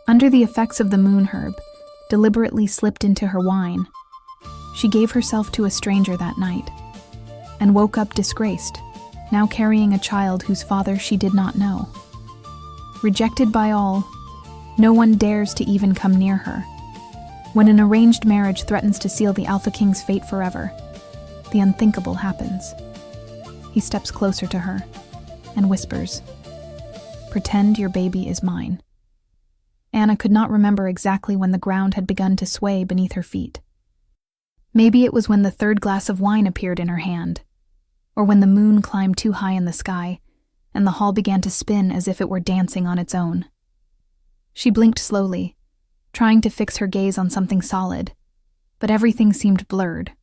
under the effects of the moon herb, deliberately slipped into her wine. She gave herself to a stranger that night, and woke up disgraced, now carrying a child whose father she did not know. Rejected by all, no one dares to even come near her. When an arranged marriage threatens to seal the Alpha King's fate forever, the unthinkable happens. He steps closer to her and whispers, "Pretend your baby is mine." Anna could not remember exactly when the ground had begun to sway beneath her feet. Maybe it was when the third glass of wine appeared in her hand, or when the moon climbed too high in the sky and the hall began to spin as if it were dancing on its own. She blinked slowly, trying to fix her gaze on something solid, but everything seemed blurred,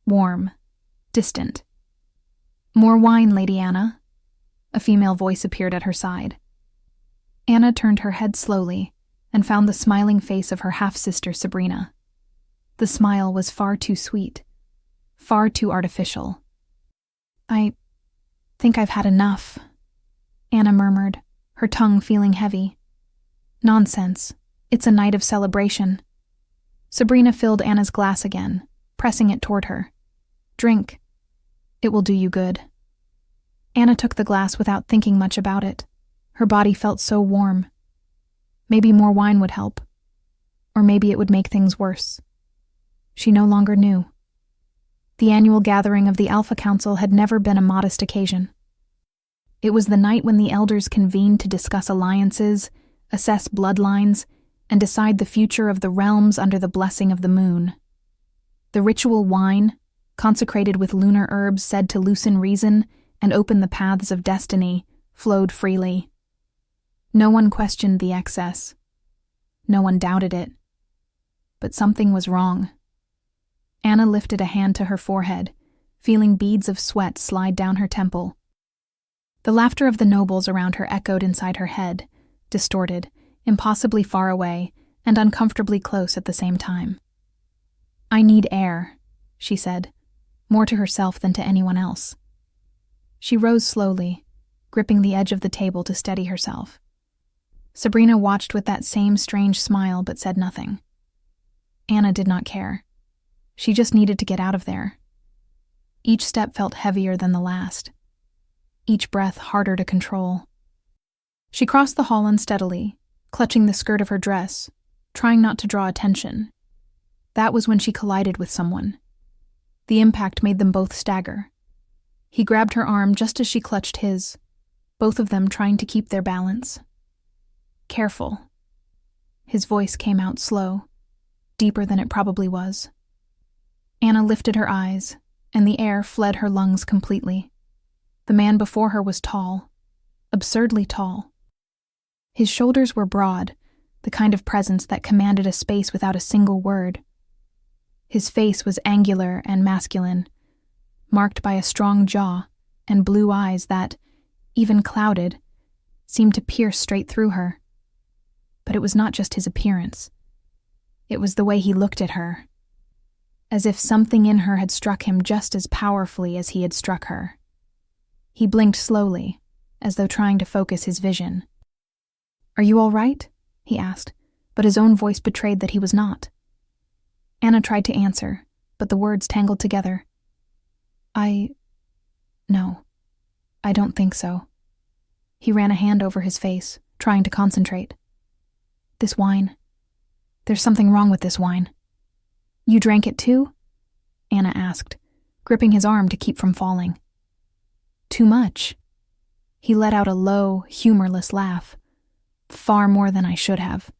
warm, distant. "More wine, Lady Anna." A female voice appeared at her side. Anna turned her head slowly and found the smiling face of her half-sister Sabrina. The smile was far too sweet, far too artificial. "I think I've had enough," Anna murmured, her tongue feeling heavy. "Nonsense. It's a night of celebration." Sabrina filled Anna's glass again, pressing it toward her. "Drink. It will do you good." Anna took the glass without thinking much about it. Her body felt so warm. Maybe more wine would help. Or maybe it would make things worse. She no longer knew. The annual gathering of the Alpha Council had never been a modest occasion. It was the night when the elders convened to discuss alliances, assess bloodlines, and decide the future of the realms under the blessing of the moon. The ritual wine, consecrated with lunar herbs said to loosen reason and open the paths of destiny, flowed freely. No one questioned the excess. No one doubted it. But something was wrong. Anna lifted a hand to her forehead, feeling beads of sweat slide down her temple. The laughter of the nobles around her echoed inside her head, distorted, impossibly far away, and uncomfortably close at the same time. "I need air," she said, more to herself than to anyone else. She rose slowly, gripping the edge of the table to steady herself. Sabrina watched with that same strange smile but said nothing. Anna did not care. She just needed to get out of there. Each step felt heavier than the last, each breath harder to control. She crossed the hall unsteadily, clutching the skirt of her dress, trying not to draw attention. That was when she collided with someone. The impact made them both stagger. He grabbed her arm just as she clutched his, both of them trying to keep their balance. "Careful." His voice came out slow, deeper than it probably was. Anna lifted her eyes, and the air fled her lungs completely. The man before her was tall, absurdly tall. His shoulders were broad, the kind of presence that commanded a space without a single word. His face was angular and masculine, marked by a strong jaw and blue eyes that, even clouded, seemed to pierce straight through her. But it was not just his appearance. It was the way he looked at her, as if something in her had struck him just as powerfully as he had struck her. He blinked slowly, as though trying to focus his vision. "Are you all right?" he asked, but his own voice betrayed that he was not. Anna tried to answer, but the words tangled together. No, I don't think so." He ran a hand over his face, trying to concentrate. "This wine. There's something wrong with this wine." "You drank it too?" Anna asked, gripping his arm to keep from falling. "Too much." He let out a low, humorless laugh. "Far more than I should have."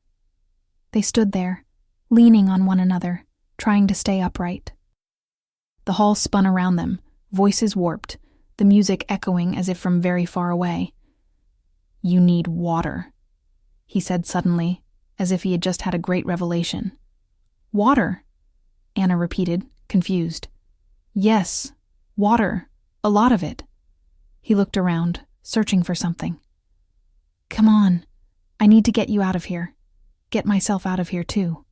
They stood there, leaning on one another, trying to stay upright. The hall spun around them, voices warped, the music echoing as if from very far away. "You need water," he said suddenly, as if he had just had a great revelation. "Water?" Anna repeated, confused. "Yes, water, a lot of it." He looked around, searching for something. "Come on, I need to get you out of here. Get myself out of here too."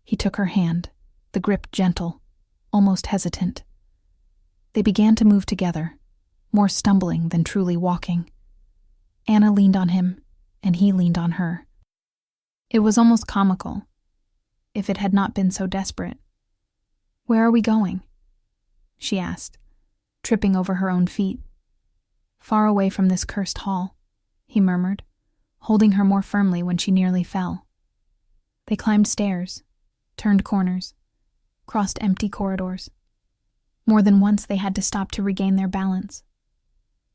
He took her hand, the grip gentle, almost hesitant. They began to move together, more stumbling than truly walking. Anna leaned on him, and he leaned on her. It was almost comical, if it had not been so desperate. "Where are we going?" she asked, tripping over her own feet. "Far away from this cursed hall," he murmured, holding her more firmly when she nearly fell. They climbed stairs, turned corners, crossed empty corridors. More than once they had to stop to regain their balance.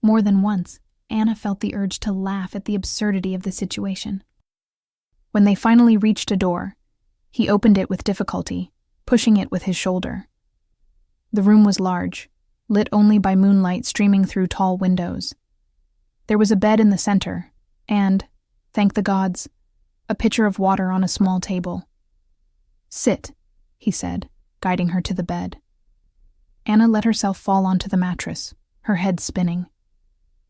More than once, Anna felt the urge to laugh at the absurdity of the situation. When they finally reached a door, he opened it with difficulty, pushing it with his shoulder. The room was large, lit only by moonlight streaming through tall windows. There was a bed in the center, and, thank the gods, a pitcher of water on a small table. "Sit," he said, guiding her to the bed. Anna let herself fall onto the mattress, her head spinning.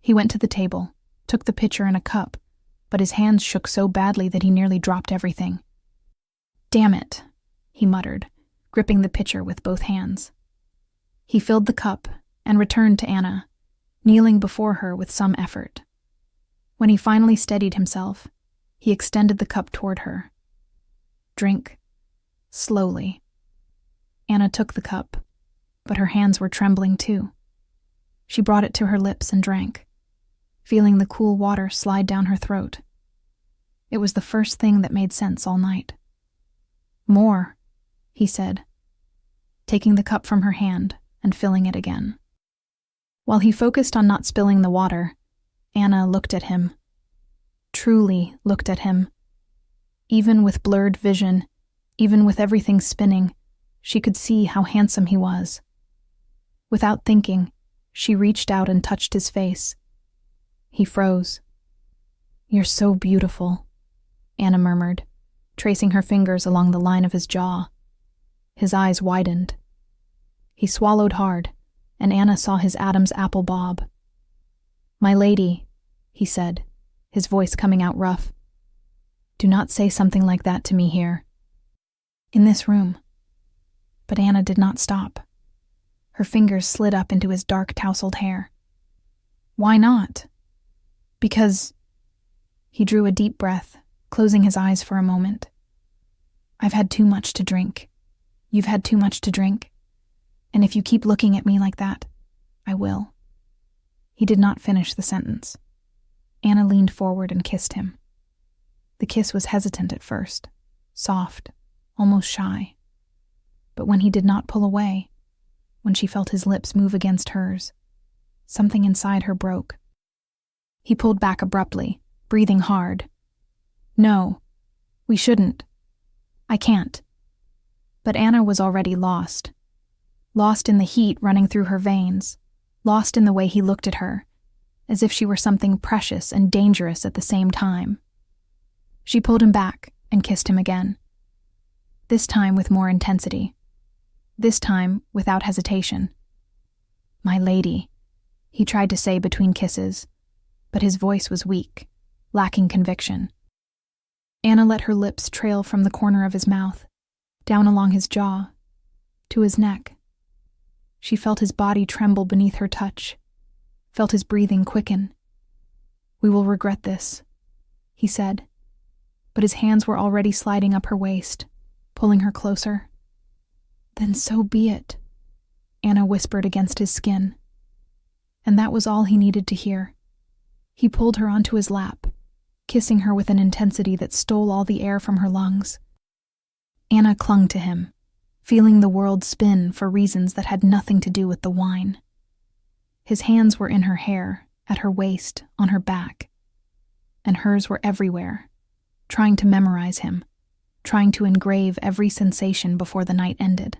He went to the table, took the pitcher and a cup, but his hands shook so badly that he nearly dropped everything. "Damn it," he muttered, gripping the pitcher with both hands. He filled the cup and returned to Anna, kneeling before her with some effort. When he finally steadied himself, he extended the cup toward her. "Drink, slowly." Anna took the cup, but her hands were trembling too. She brought it to her lips and drank, feeling the cool water slide down her throat. It was the first thing that made sense all night. "More," he said, taking the cup from her hand and filling it again. While he focused on not spilling the water, Anna looked at him. Truly looked at him. Even with blurred vision, even with everything spinning, she could see how handsome he was. Without thinking, she reached out and touched his face. He froze. "You're so beautiful," Anna murmured, tracing her fingers along the line of his jaw. His eyes widened. He swallowed hard, and Anna saw his Adam's apple bob. "My lady," he said, his voice coming out rough. "Do not say something like that to me here. In this room." But Anna did not stop. Her fingers slid up into his dark tousled hair. "Why not?" "Because—" He drew a deep breath, closing his eyes for a moment. "I've had too much to drink. You've had too much to drink. And if you keep looking at me like that, I will." He did not finish the sentence. Anna leaned forward and kissed him. The kiss was hesitant at first, soft, almost shy. But when he did not pull away, when she felt his lips move against hers, something inside her broke. He pulled back abruptly, breathing hard. "No, we shouldn't. I can't." But Anna was already lost. Lost in the heat running through her veins, lost in the way he looked at her, as if she were something precious and dangerous at the same time. She pulled him back and kissed him again. This time with more intensity. This time without hesitation. "My lady," he tried to say between kisses, but his voice was weak, lacking conviction. Anna let her lips trail from the corner of his mouth, down along his jaw, to his neck. She felt his body tremble beneath her touch, felt his breathing quicken. "We will regret this," he said, but his hands were already sliding up her waist, pulling her closer. "Then so be it," Anna whispered against his skin. And that was all he needed to hear. He pulled her onto his lap, kissing her with an intensity that stole all the air from her lungs. Anna clung to him, feeling the world spin for reasons that had nothing to do with the wine. His hands were in her hair, at her waist, on her back, and hers were everywhere, trying to memorize him, trying to engrave every sensation before the night ended.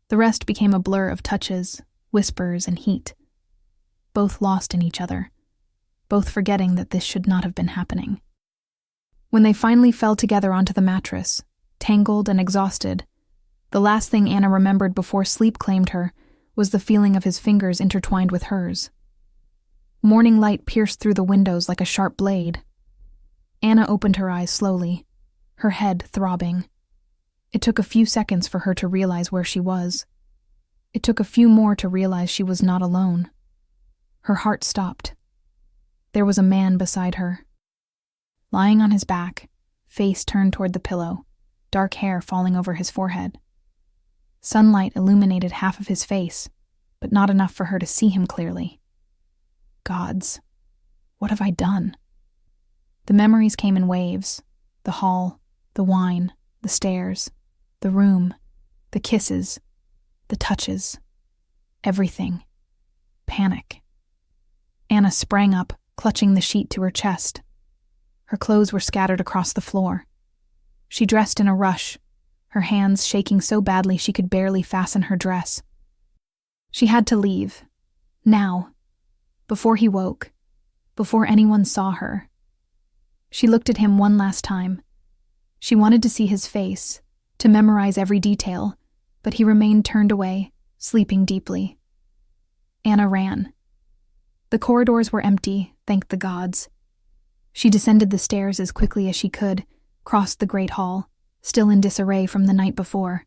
The rest became a blur of touches, whispers, and heat, both lost in each other, both forgetting that this should not have been happening. When they finally fell together onto the mattress, tangled and exhausted, the last thing Anna remembered before sleep claimed her was the feeling of his fingers intertwined with hers. Morning light pierced through the windows like a sharp blade. Anna opened her eyes slowly, her head throbbing. It took a few seconds for her to realize where she was. It took a few more to realize she was not alone. Her heart stopped. There was a man beside her. Lying on his back, face turned toward the pillow, dark hair falling over his forehead. Sunlight illuminated half of his face, but not enough for her to see him clearly. Gods, what have I done? The memories came in waves. The hall, the wine, the stairs, the room, the kisses, the touches. Everything. Panic. Anna sprang up, clutching the sheet to her chest. Her clothes were scattered across the floor. She dressed in a rush, her hands shaking so badly she could barely fasten her dress. She had to leave. Now. Before he woke. Before anyone saw her. She looked at him one last time. She wanted to see his face, to memorize every detail, but he remained turned away, sleeping deeply. Anna ran. The corridors were empty, thank the gods. She descended the stairs as quickly as she could, crossed the great hall, still in disarray from the night before,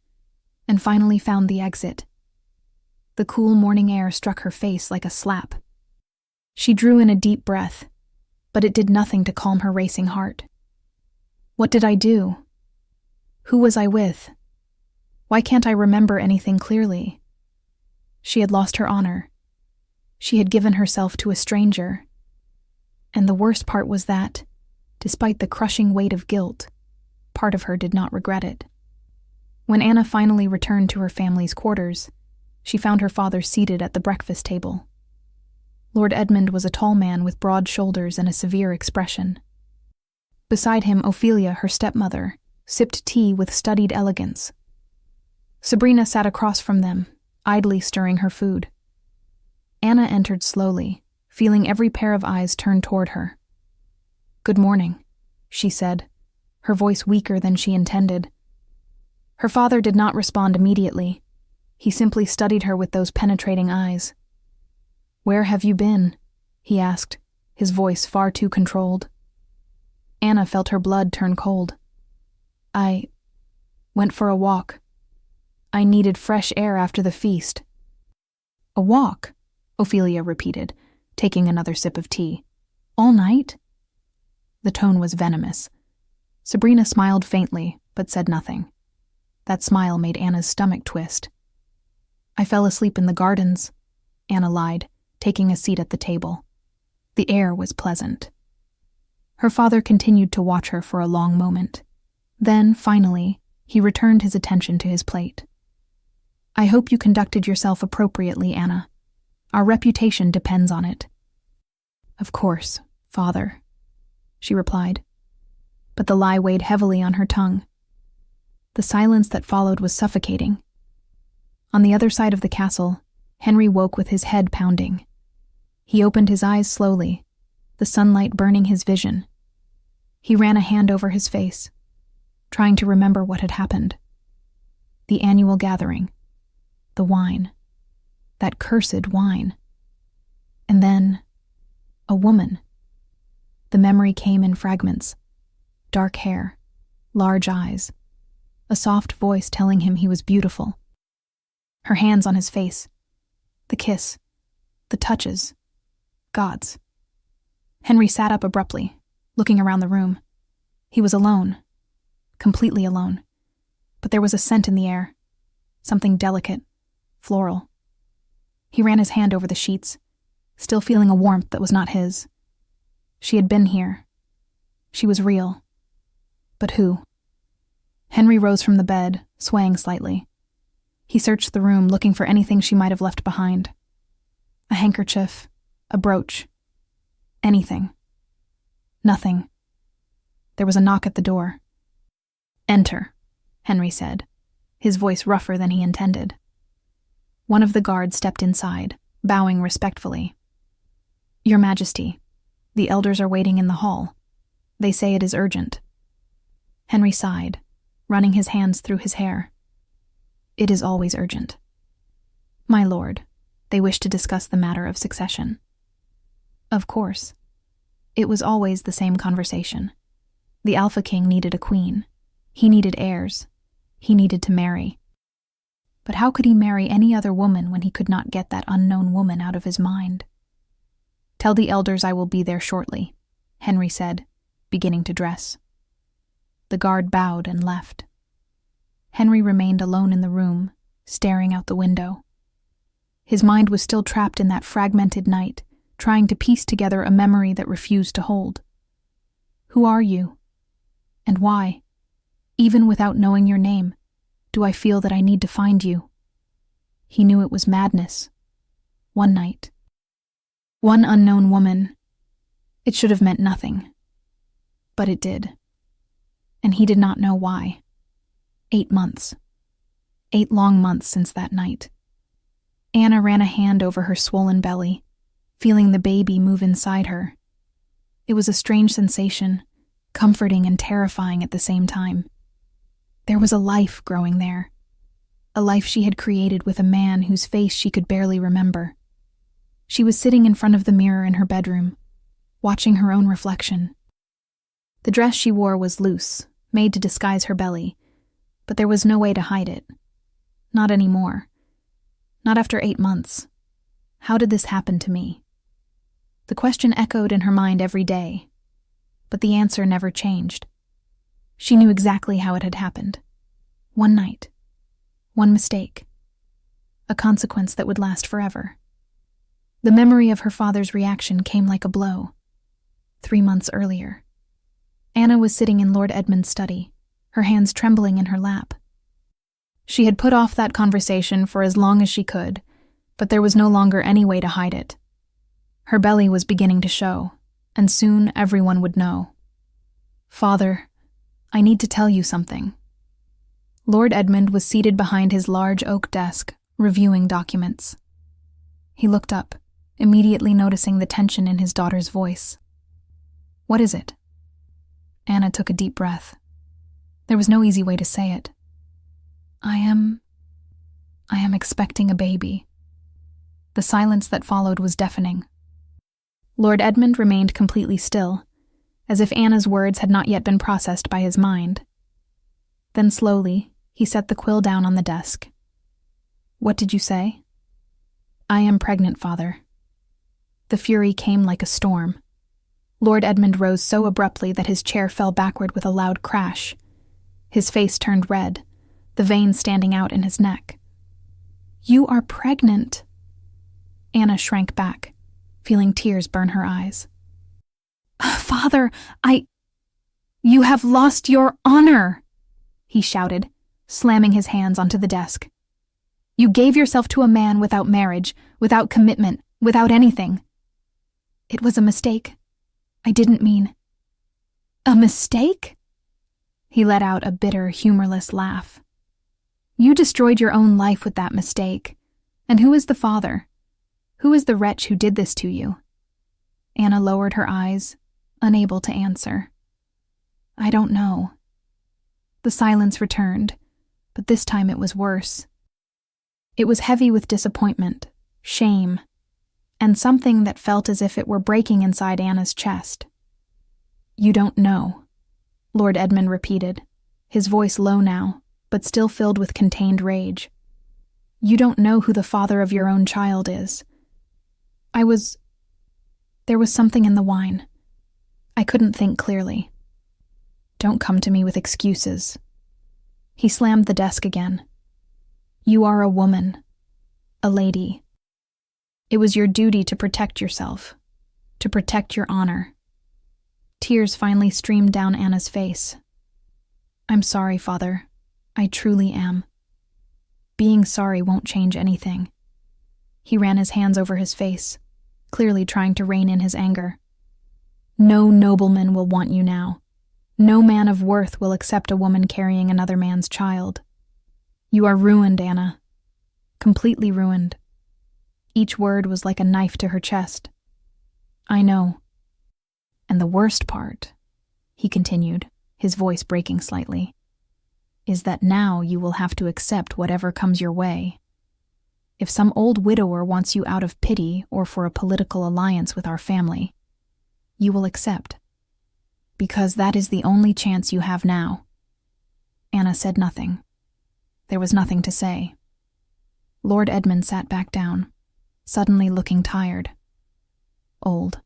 and finally found the exit. The cool morning air struck her face like a slap. She drew in a deep breath, but it did nothing to calm her racing heart. What did I do? Who was I with? Why can't I remember anything clearly? She had lost her honor. She had given herself to a stranger. And the worst part was that, despite the crushing weight of guilt, part of her did not regret it. When Anna finally returned to her family's quarters, she found her father seated at the breakfast table. Lord Edmund was a tall man with broad shoulders and a severe expression. Beside him, Ophelia, her stepmother, sipped tea with studied elegance. Sabrina sat across from them, idly stirring her food. Anna entered slowly, feeling every pair of eyes turned toward her. "Good morning," she said, her voice weaker than she intended. Her father did not respond immediately. He simply studied her with those penetrating eyes. "Where have you been?" he asked, his voice far too controlled. Anna felt her blood turn cold. "I went for a walk. I needed fresh air after the feast." "A walk?" Ophelia repeated, taking another sip of tea. "All night?" The tone was venomous. Sabrina smiled faintly, but said nothing. That smile made Anna's stomach twist. "I fell asleep in the gardens," Anna lied, taking a seat at the table. The air was pleasant. Her father continued to watch her for a long moment. Then, finally, he returned his attention to his plate. "I hope you conducted yourself appropriately, Anna. Our reputation depends on it." "Of course, father," she replied. But the lie weighed heavily on her tongue. The silence that followed was suffocating. On the other side of the castle, Henry woke with his head pounding. He opened his eyes slowly, the sunlight burning his vision. He ran a hand over his face, trying to remember what had happened. The annual gathering. The wine. That cursed wine. And then, a woman. The memory came in fragments. Dark hair, large eyes, a soft voice telling him he was beautiful. Her hands on his face. The kiss. The touches. Gods. Henry sat up abruptly, looking around the room. He was alone. Completely alone. But there was a scent in the air. Something delicate. Floral. He ran his hand over the sheets, still feeling a warmth that was not his. She had been here. She was real. But who? Henry rose from the bed, swaying slightly. He searched the room, looking for anything she might have left behind. A handkerchief, a brooch. Anything. Nothing. There was a knock at the door. "Enter," Henry said, his voice rougher than he intended. One of the guards stepped inside, bowing respectfully. "Your Majesty, the elders are waiting in the hall. They say it is urgent." Henry sighed, running his hands through his hair. "It is always urgent." "My lord, they wish to discuss the matter of succession." Of course. It was always the same conversation. The Alpha King needed a queen. He needed heirs. He needed to marry. But how could he marry any other woman when he could not get that unknown woman out of his mind? "Tell the elders I will be there shortly," Henry said, beginning to dress. The guard bowed and left. Henry remained alone in the room, staring out the window. His mind was still trapped in that fragmented night, trying to piece together a memory that refused to hold. Who are you? And why, even without knowing your name, do I feel that I need to find you? He knew it was madness. One night. One unknown woman. It should have meant nothing. But it did. And he did not know why. 8 months. 8 long months since that night. Anna ran a hand over her swollen belly, feeling the baby move inside her. It was a strange sensation, comforting and terrifying at the same time. There was a life growing there. A life she had created with a man whose face she could barely remember. She was sitting in front of the mirror in her bedroom, watching her own reflection. The dress she wore was loose, made to disguise her belly, but there was no way to hide it. Not anymore. Not after 8 months. How did this happen to me? The question echoed in her mind every day, but the answer never changed. She knew exactly how it had happened. One night. One mistake. A consequence that would last forever. The memory of her father's reaction came like a blow. 3 months earlier. Anna was sitting in Lord Edmund's study, her hands trembling in her lap. She had put off that conversation for as long as she could, but there was no longer any way to hide it. Her belly was beginning to show, and soon everyone would know. "Father, I need to tell you something." Lord Edmund was seated behind his large oak desk, reviewing documents. He looked up, immediately noticing the tension in his daughter's voice. "What is it?" Anna took a deep breath. There was no easy way to say it. I am expecting a baby." The silence that followed was deafening. Lord Edmund remained completely still, as if Anna's words had not yet been processed by his mind. Then slowly, he set the quill down on the desk. "What did you say?" "I am pregnant, Father." The fury came like a storm. Lord Edmund rose so abruptly that his chair fell backward with a loud crash. His face turned red, the veins standing out in his neck. "You are pregnant." Anna shrank back, feeling tears burn her eyes. "Father, You have lost your honor," he shouted, slamming his hands onto the desk. "You gave yourself to a man without marriage, without commitment, without anything." "It was a mistake. I didn't mean." "A mistake?" He let out a bitter, humorless laugh. "You destroyed your own life with that mistake. And who is the father? Who is the wretch who did this to you?" Anna lowered her eyes, unable to answer. "I don't know." The silence returned, but this time it was worse. It was heavy with disappointment, shame, and something that felt as if it were breaking inside Anna's chest. "You don't know," Lord Edmund repeated, his voice low now, but still filled with contained rage. "You don't know who the father of your own child is. There was something in the wine. I couldn't think clearly. Don't come to me with excuses." He slammed the desk again. "You are a woman, a lady. It was your duty to protect yourself, to protect your honor." Tears finally streamed down Anna's face. "I'm sorry, Father. I truly am. Being sorry won't change anything." He ran his hands over his face, clearly trying to rein in his anger. "No nobleman will want you now. No man of worth will accept a woman carrying another man's child. You are ruined, Anna. Completely ruined." Each word was like a knife to her chest. "I know. And the worst part," he continued, his voice breaking slightly, "is that now you will have to accept whatever comes your way. If some old widower wants you out of pity or for a political alliance with our family, you will accept. Because that is the only chance you have now." Anna said nothing. There was nothing to say. Lord Edmund sat back down, suddenly looking tired. "Old.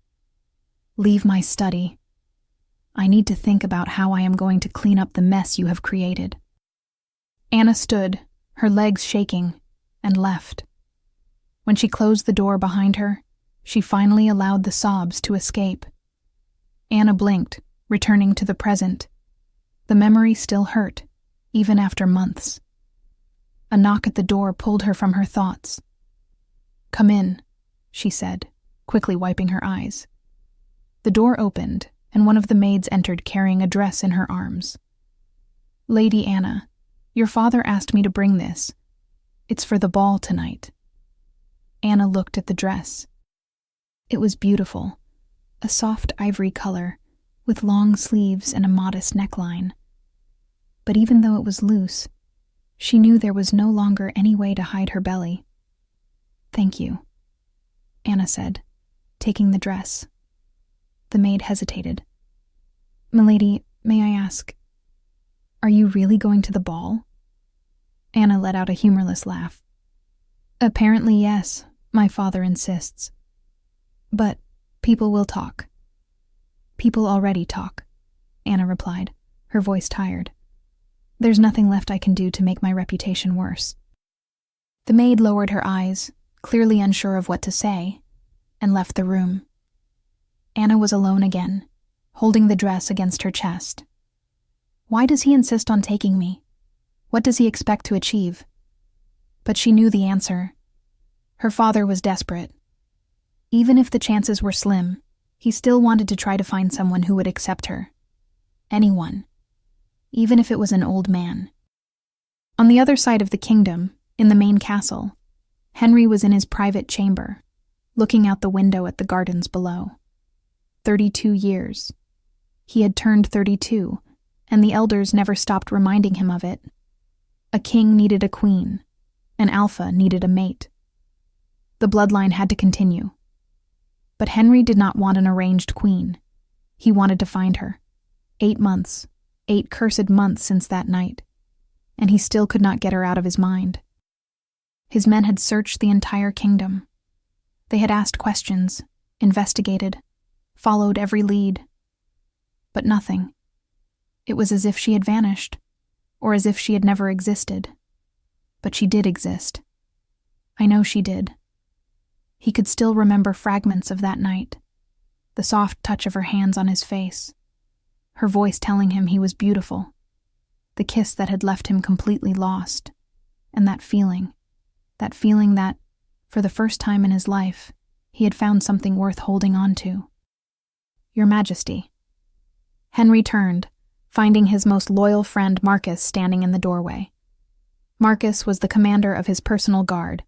Leave my study. I need to think about how I am going to clean up the mess you have created." Anna stood, her legs shaking, and left. When she closed the door behind her, she finally allowed the sobs to escape. Anna blinked, returning to the present. The memory still hurt, even after months. A knock at the door pulled her from her thoughts. "Come in," she said, quickly wiping her eyes. The door opened, and one of the maids entered carrying a dress in her arms. "Lady Anna, your father asked me to bring this. It's for the ball tonight." Anna looked at the dress. It was beautiful, a soft ivory color, with long sleeves and a modest neckline. But even though it was loose, she knew there was no longer any way to hide her belly. "Thank you," Anna said, taking the dress. The maid hesitated. "Milady, may I ask, are you really going to the ball?" Anna let out a humorless laugh. "Apparently, yes, my father insists. But people will talk." "People already talk," Anna replied, her voice tired. "There's nothing left I can do to make my reputation worse." The maid lowered her eyes, clearly unsure of what to say, and left the room. Anna was alone again, holding the dress against her chest. Why does he insist on taking me? What does he expect to achieve? But she knew the answer. Her father was desperate. Even if the chances were slim, he still wanted to try to find someone who would accept her. Anyone. Even if it was an old man. On the other side of the kingdom, in the main castle, Henry was in his private chamber, looking out the window at the gardens below. 32 years. He had turned 32, and the elders never stopped reminding him of it. A king needed a queen. An alpha needed a mate. The bloodline had to continue. But Henry did not want an arranged queen. He wanted to find her. 8 months, 8 cursed months since that night, and he still could not get her out of his mind. His men had searched the entire kingdom. They had asked questions, investigated, followed every lead. But nothing. It was as if she had vanished, or as if she had never existed. But she did exist. I know she did. He could still remember fragments of that night, the soft touch of her hands on his face, her voice telling him he was beautiful, the kiss that had left him completely lost, and that feeling that, for the first time in his life, he had found something worth holding on to. "Your Majesty." Henry turned, finding his most loyal friend Marcus standing in the doorway. Marcus was the commander of his personal guard,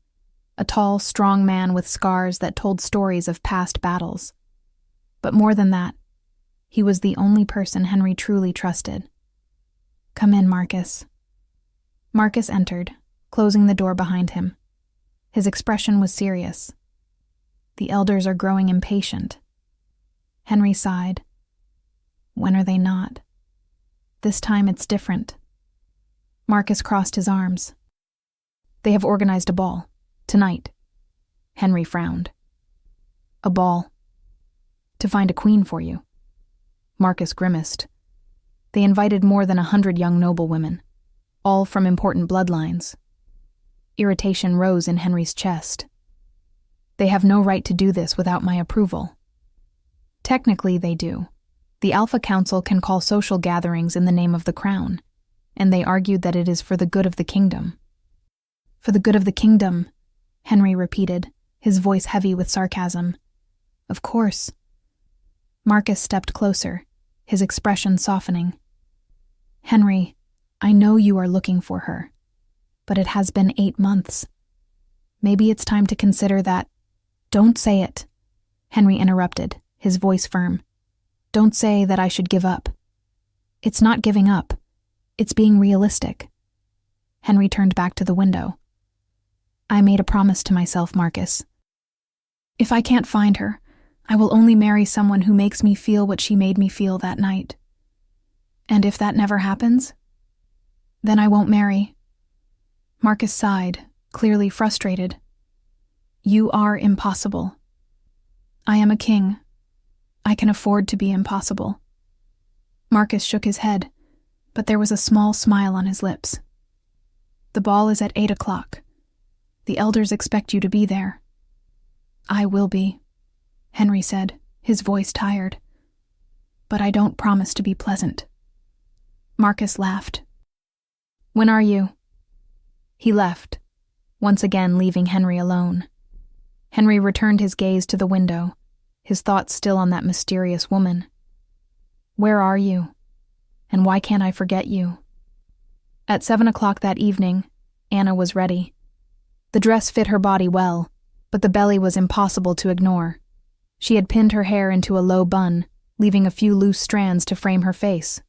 a tall, strong man with scars that told stories of past battles. But more than that, he was the only person Henry truly trusted. "Come in, Marcus." Marcus entered, closing the door behind him. His expression was serious. "The elders are growing impatient." Henry sighed. "When are they not? This time it's different." Marcus crossed his arms. "They have organized a ball. Tonight." Henry frowned. "A ball? To find a queen for you?" Marcus grimaced. "They invited more than 100 young noblewomen, all from important bloodlines." Irritation rose in Henry's chest. "They have no right to do this without my approval." "Technically, they do. The Alpha Council can call social gatherings in the name of the crown, and they argued that it is for the good of the kingdom." "For the good of the kingdom," Henry repeated, his voice heavy with sarcasm. "Of course." Marcus stepped closer, his expression softening. "Henry, I know you are looking for her, but it has been 8 months. Maybe it's time to consider that—" "Don't say it," Henry interrupted, his voice firm. "Don't say that I should give up. It's not giving up. It's being realistic." Henry turned back to the window. "I made a promise to myself, Marcus. If I can't find her, I will only marry someone who makes me feel what she made me feel that night. And if that never happens, then I won't marry." Marcus sighed, clearly frustrated. "You are impossible. I am a king. I can afford to be impossible." Marcus shook his head, but there was a small smile on his lips. "The ball is at 8 o'clock. The elders expect you to be there." "I will be," Henry said, his voice tired. "But I don't promise to be pleasant." Marcus laughed. "When are you?" He left, once again leaving Henry alone. Henry returned his gaze to the window, his thoughts still on that mysterious woman. "Where are you? And why can't I forget you?" At 7 o'clock that evening, Anna was ready. The dress fit her body well, but the belly was impossible to ignore. She had pinned her hair into a low bun, leaving a few loose strands to frame her face.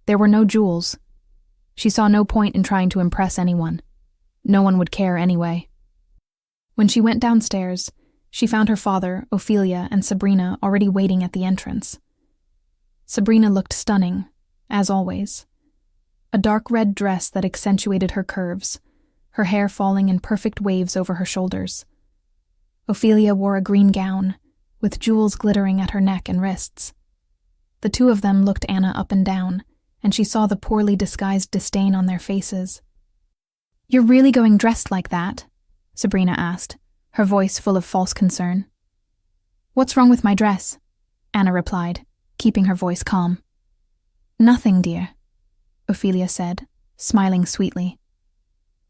There were no jewels. She saw no point in trying to impress anyone. No one would care anyway. When she went downstairs, she found her father, Ophelia, and Sabrina already waiting at the entrance. Sabrina looked stunning, as always. A dark red dress that accentuated her curves, her hair falling in perfect waves over her shoulders. Ophelia wore a green gown, with jewels glittering at her neck and wrists. The two of them looked Anna up and down, and she saw the poorly disguised disdain on their faces. "You're really going dressed like that?" Sabrina asked, her voice full of false concern. "What's wrong with my dress?" Anna replied, keeping her voice calm. "Nothing, dear," Ophelia said, smiling sweetly.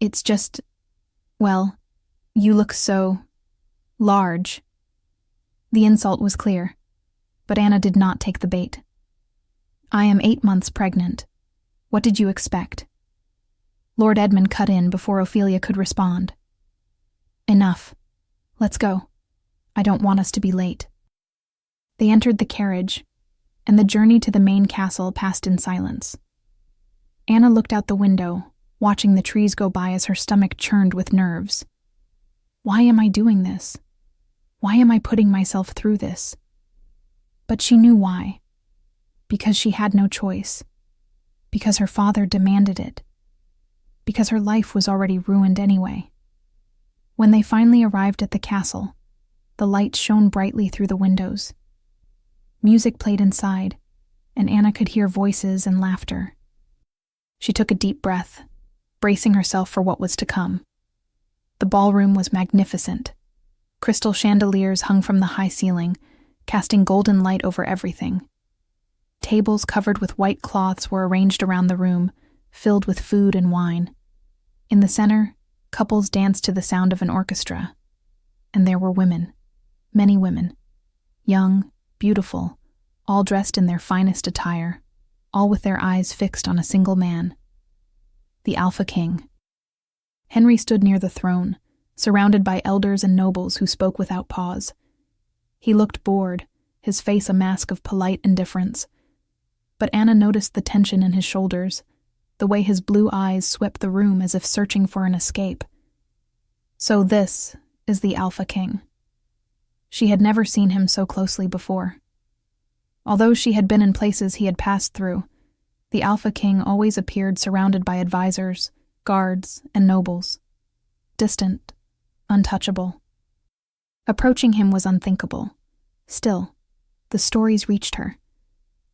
"It's just, well, you look so large." The insult was clear, but Anna did not take the bait. "I am 8 months pregnant. What did you expect?" Lord Edmund cut in before Ophelia could respond. "Enough. Let's go. I don't want us to be late." They entered the carriage, and the journey to the main castle passed in silence. Anna looked out the window, watching the trees go by as her stomach churned with nerves. Why am I doing this? Why am I putting myself through this? But she knew why. Because she had no choice. Because her father demanded it. Because her life was already ruined anyway. When they finally arrived at the castle, the lights shone brightly through the windows. Music played inside, and Anna could hear voices and laughter. She took a deep breath, bracing herself for what was to come. The ballroom was magnificent. Crystal chandeliers hung from the high ceiling, casting golden light over everything. Tables covered with white cloths were arranged around the room, filled with food and wine. In the center, couples danced to the sound of an orchestra. And there were women, many women, young, beautiful, all dressed in their finest attire, all with their eyes fixed on a single man. The Alpha King. Henry stood near the throne, surrounded by elders and nobles who spoke without pause. He looked bored, his face a mask of polite indifference. But Anna noticed the tension in his shoulders, the way his blue eyes swept the room as if searching for an escape. So this is the Alpha King. She had never seen him so closely before. Although she had been in places he had passed through, the Alpha King always appeared surrounded by advisors, guards, and nobles. Distant, untouchable. Approaching him was unthinkable. Still, the stories reached her.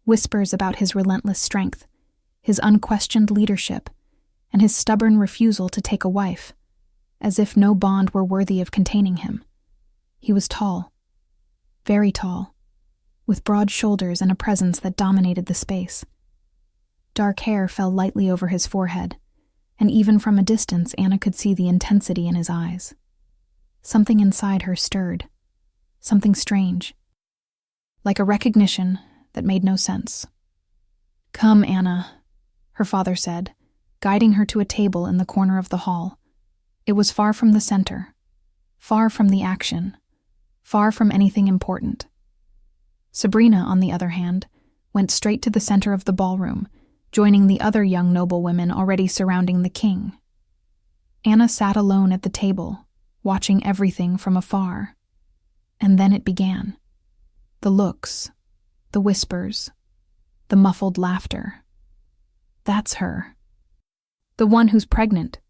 Whispers about his relentless strength, his unquestioned leadership, and his stubborn refusal to take a wife, as if no bond were worthy of containing him. He was tall, very tall, with broad shoulders and a presence that dominated the space. Dark hair fell lightly over his forehead, and even from a distance Anna could see the intensity in his eyes. Something inside her stirred, something strange, like a recognition that made no sense. "Come, Anna," her father said, guiding her to a table in the corner of the hall. It was far from the center, far from the action, far from anything important. Sabrina, on the other hand, went straight to the center of the ballroom, joining the other young noblewomen already surrounding the king. Anna sat alone at the table, watching everything from afar. And then it began. The looks, the whispers, the muffled laughter. That's her. The one who's pregnant.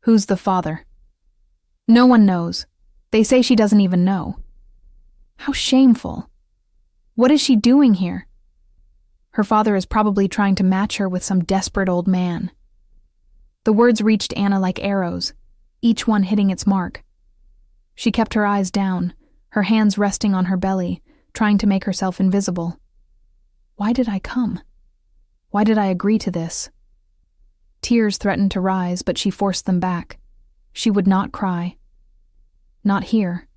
Who's the father? No one knows. They say she doesn't even know. How shameful. What is she doing here? Her father is probably trying to match her with some desperate old man. The words reached Anna like arrows, each one hitting its mark. She kept her eyes down, her hands resting on her belly, trying to make herself invisible. Why did I come? Why did I agree to this? Tears threatened to rise, but she forced them back. She would not cry. Not here.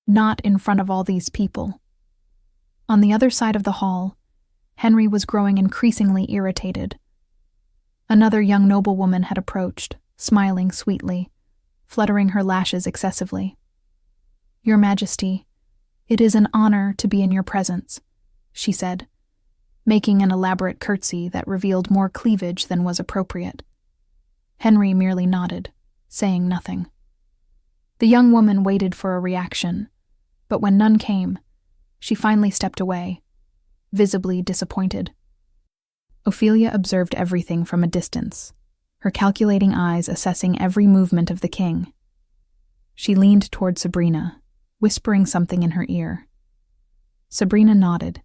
Not in front of all these people. On the other side of the hall, Henry was growing increasingly irritated. Another young noblewoman had approached, smiling sweetly, fluttering her lashes excessively. "Your Majesty, it is an honor to be in your presence," she said, making an elaborate curtsy that revealed more cleavage than was appropriate. Henry merely nodded, saying nothing. The young woman waited for a reaction, but when none came, she finally stepped away, visibly disappointed. Ophelia observed everything from a distance, her calculating eyes assessing every movement of the king. She leaned toward Sabrina, whispering something in her ear. Sabrina nodded,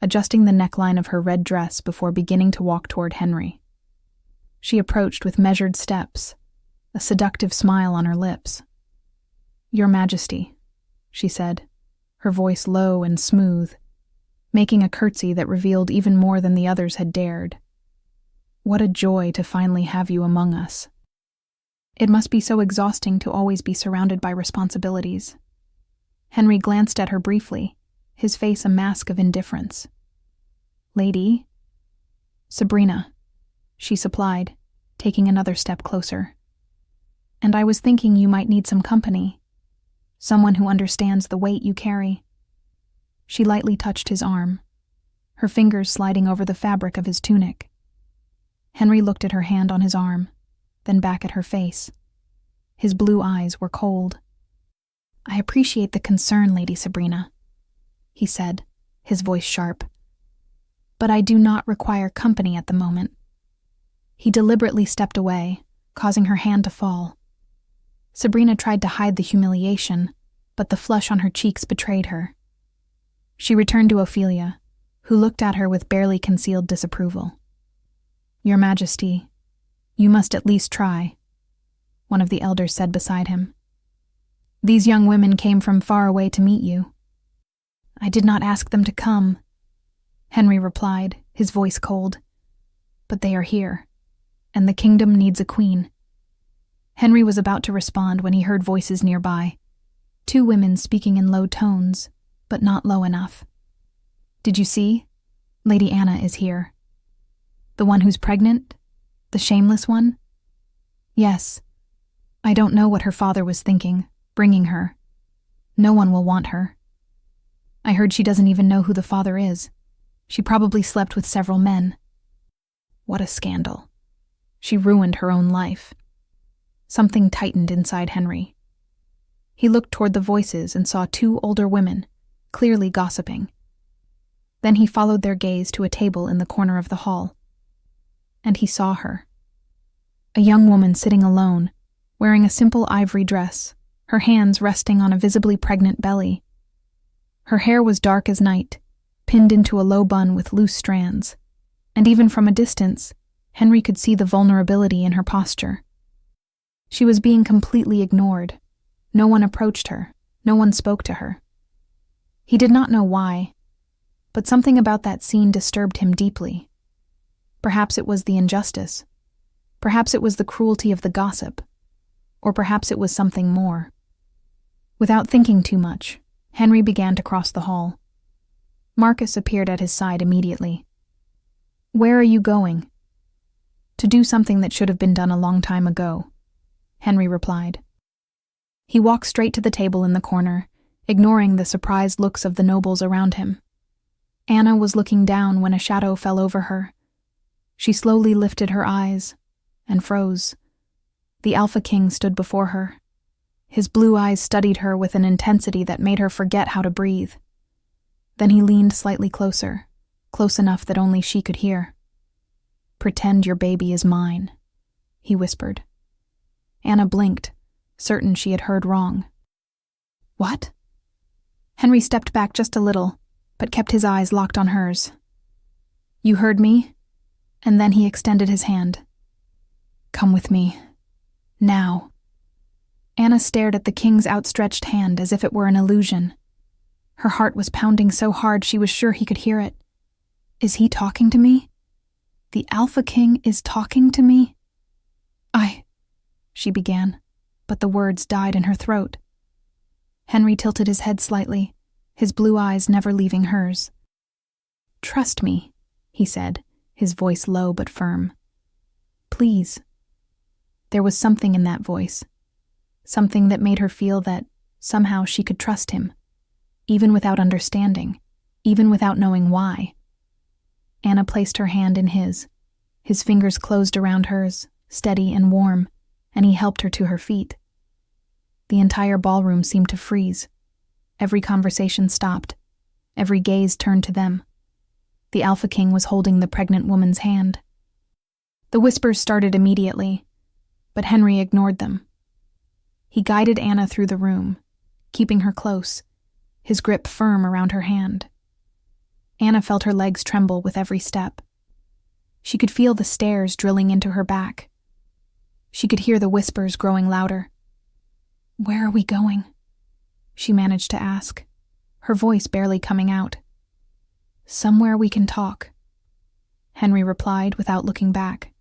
adjusting the neckline of her red dress before beginning to walk toward Henry. She approached with measured steps, a seductive smile on her lips. "Your Majesty," she said, her voice low and smooth, making a curtsy that revealed even more than the others had dared. "What a joy to finally have you among us. It must be so exhausting to always be surrounded by responsibilities." Henry glanced at her briefly, his face a mask of indifference. "Lady?" "Sabrina," she supplied, taking another step closer. "And I was thinking you might need some company. Someone who understands the weight you carry." She lightly touched his arm, her fingers sliding over the fabric of his tunic. Henry looked at her hand on his arm, then back at her face. His blue eyes were cold. "I appreciate the concern, Lady Sabrina," he said, his voice sharp. "But I do not require company at the moment." He deliberately stepped away, causing her hand to fall. Sabrina tried to hide the humiliation, but the flush on her cheeks betrayed her. She returned to Ophelia, who looked at her with barely concealed disapproval. "Your Majesty, you must at least try," one of the elders said beside him. "These young women came from far away to meet you." "I did not ask them to come," Henry replied, his voice cold. "But they are here, and the kingdom needs a queen." Henry was about to respond when he heard voices nearby, two women speaking in low tones, but not low enough. "Did you see? Lady Anna is here." "The one who's pregnant? The shameless one?" "Yes. I don't know what her father was thinking, bringing her. No one will want her. I heard she doesn't even know who the father is. She probably slept with several men." What a scandal. She ruined her own life. Something tightened inside Henry. He looked toward the voices and saw two older women, clearly gossiping. Then he followed their gaze to a table in the corner of the hall. And he saw her. A young woman sitting alone, wearing a simple ivory dress, her hands resting on a visibly pregnant belly. Her hair was dark as night, pinned into a low bun with loose strands, and even from a distance, Henry could see the vulnerability in her posture. She was being completely ignored. No one approached her. No one spoke to her. He did not know why, but something about that scene disturbed him deeply. Perhaps it was the injustice. Perhaps it was the cruelty of the gossip. Or perhaps it was something more. Without thinking too much, Henry began to cross the hall. Marcus appeared at his side immediately. "Where are you going?" "To do something that should have been done a long time ago," Henry replied. He walked straight to the table in the corner, ignoring the surprised looks of the nobles around him. Anna was looking down when a shadow fell over her. She slowly lifted her eyes and froze. The Alpha King stood before her. His blue eyes studied her with an intensity that made her forget how to breathe. Then he leaned slightly closer, close enough that only she could hear. "Pretend your baby is mine," he whispered. Anna blinked, certain she had heard wrong. "What?" Henry stepped back just a little, but kept his eyes locked on hers. You heard me?" And then he extended his hand. "Come with me. Now." Anna stared at the king's outstretched hand as if it were an illusion. Her heart was pounding so hard she was sure he could hear it. Is he talking to me? The Alpha King is talking to me? She began, but the words died in her throat. Henry tilted his head slightly, his blue eyes never leaving hers. "Trust me," he said, his voice low but firm. "Please." There was something in that voice, something that made her feel that somehow she could trust him, even without understanding, even without knowing why. Anna placed her hand in his fingers closed around hers, steady and warm, and he helped her to her feet. The entire ballroom seemed to freeze. Every conversation stopped. Every gaze turned to them. The Alpha King was holding the pregnant woman's hand. The whispers started immediately, but Henry ignored them. He guided Anna through the room, keeping her close, his grip firm around her hand. Anna felt her legs tremble with every step. She could feel the stairs drilling into her back. She could hear the whispers growing louder. "Where are we going?" she managed to ask, her voice barely coming out. "Somewhere we can talk," Henry replied without looking back.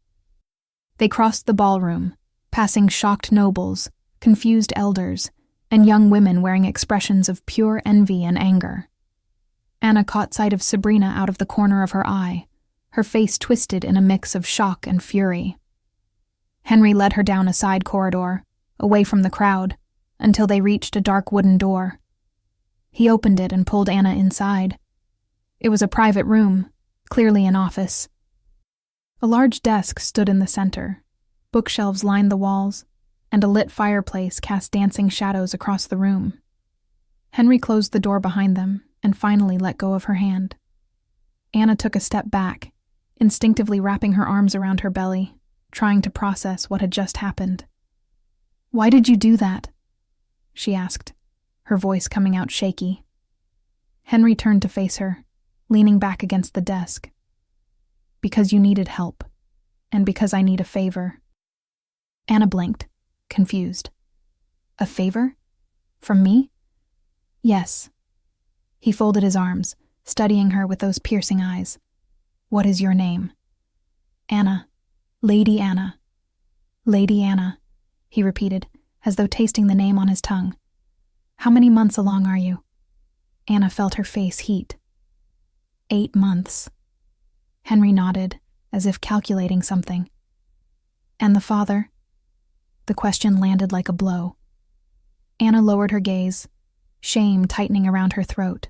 They crossed the ballroom, passing shocked nobles, confused elders, and young women wearing expressions of pure envy and anger. Anna caught sight of Sabrina out of the corner of her eye, her face twisted in a mix of shock and fury. Henry led her down a side corridor, away from the crowd, until they reached a dark wooden door. He opened it and pulled Anna inside. It was a private room, clearly an office. A large desk stood in the center. Bookshelves lined the walls, and a lit fireplace cast dancing shadows across the room. Henry closed the door behind them and finally let go of her hand. Anna took a step back, instinctively wrapping her arms around her belly, trying to process what had just happened. "Why did you do that?" she asked, her voice coming out shaky. Henry turned to face her, leaning back against the desk. "Because you needed help, and because I need a favor." Anna blinked, confused. "A favor? From me?" "Yes." He folded his arms, studying her with those piercing eyes. "What is your name?" "Anna. Lady Anna." "Lady Anna," he repeated, as though tasting the name on his tongue. "How many months along are you?" Anna felt her face heat. 8 months. Henry nodded, as if calculating something. "And the father?" The question landed like a blow. Anna lowered her gaze, shame tightening around her throat.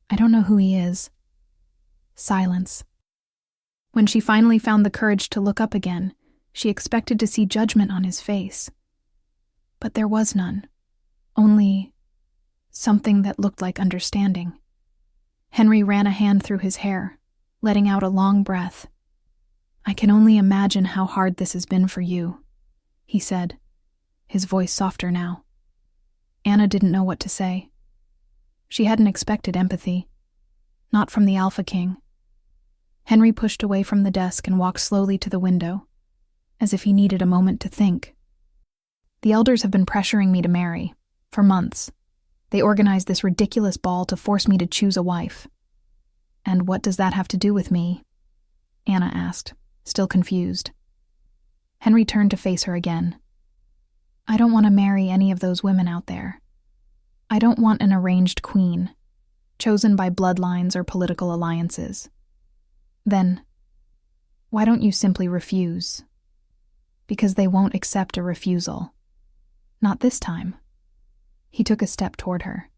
"I don't know who he is." Silence. When she finally found the courage to look up again, she expected to see judgment on his face. But there was none. Only something that looked like understanding. Henry ran a hand through his hair, letting out a long breath. "I can only imagine how hard this has been for you," he said, his voice softer now. Anna didn't know what to say. She hadn't expected empathy. Not from the Alpha King. Henry pushed away from the desk and walked slowly to the window, as if he needed a moment to think. "The elders have been pressuring me to marry, for months. They organized this ridiculous ball to force me to choose a wife." "And what does that have to do with me?" Anna asked, still confused. Henry turned to face her again. "I don't want to marry any of those women out there. I don't want an arranged queen, chosen by bloodlines or political alliances." "Then, why don't you simply refuse?" "Because they won't accept a refusal. Not this time." He took a step toward her.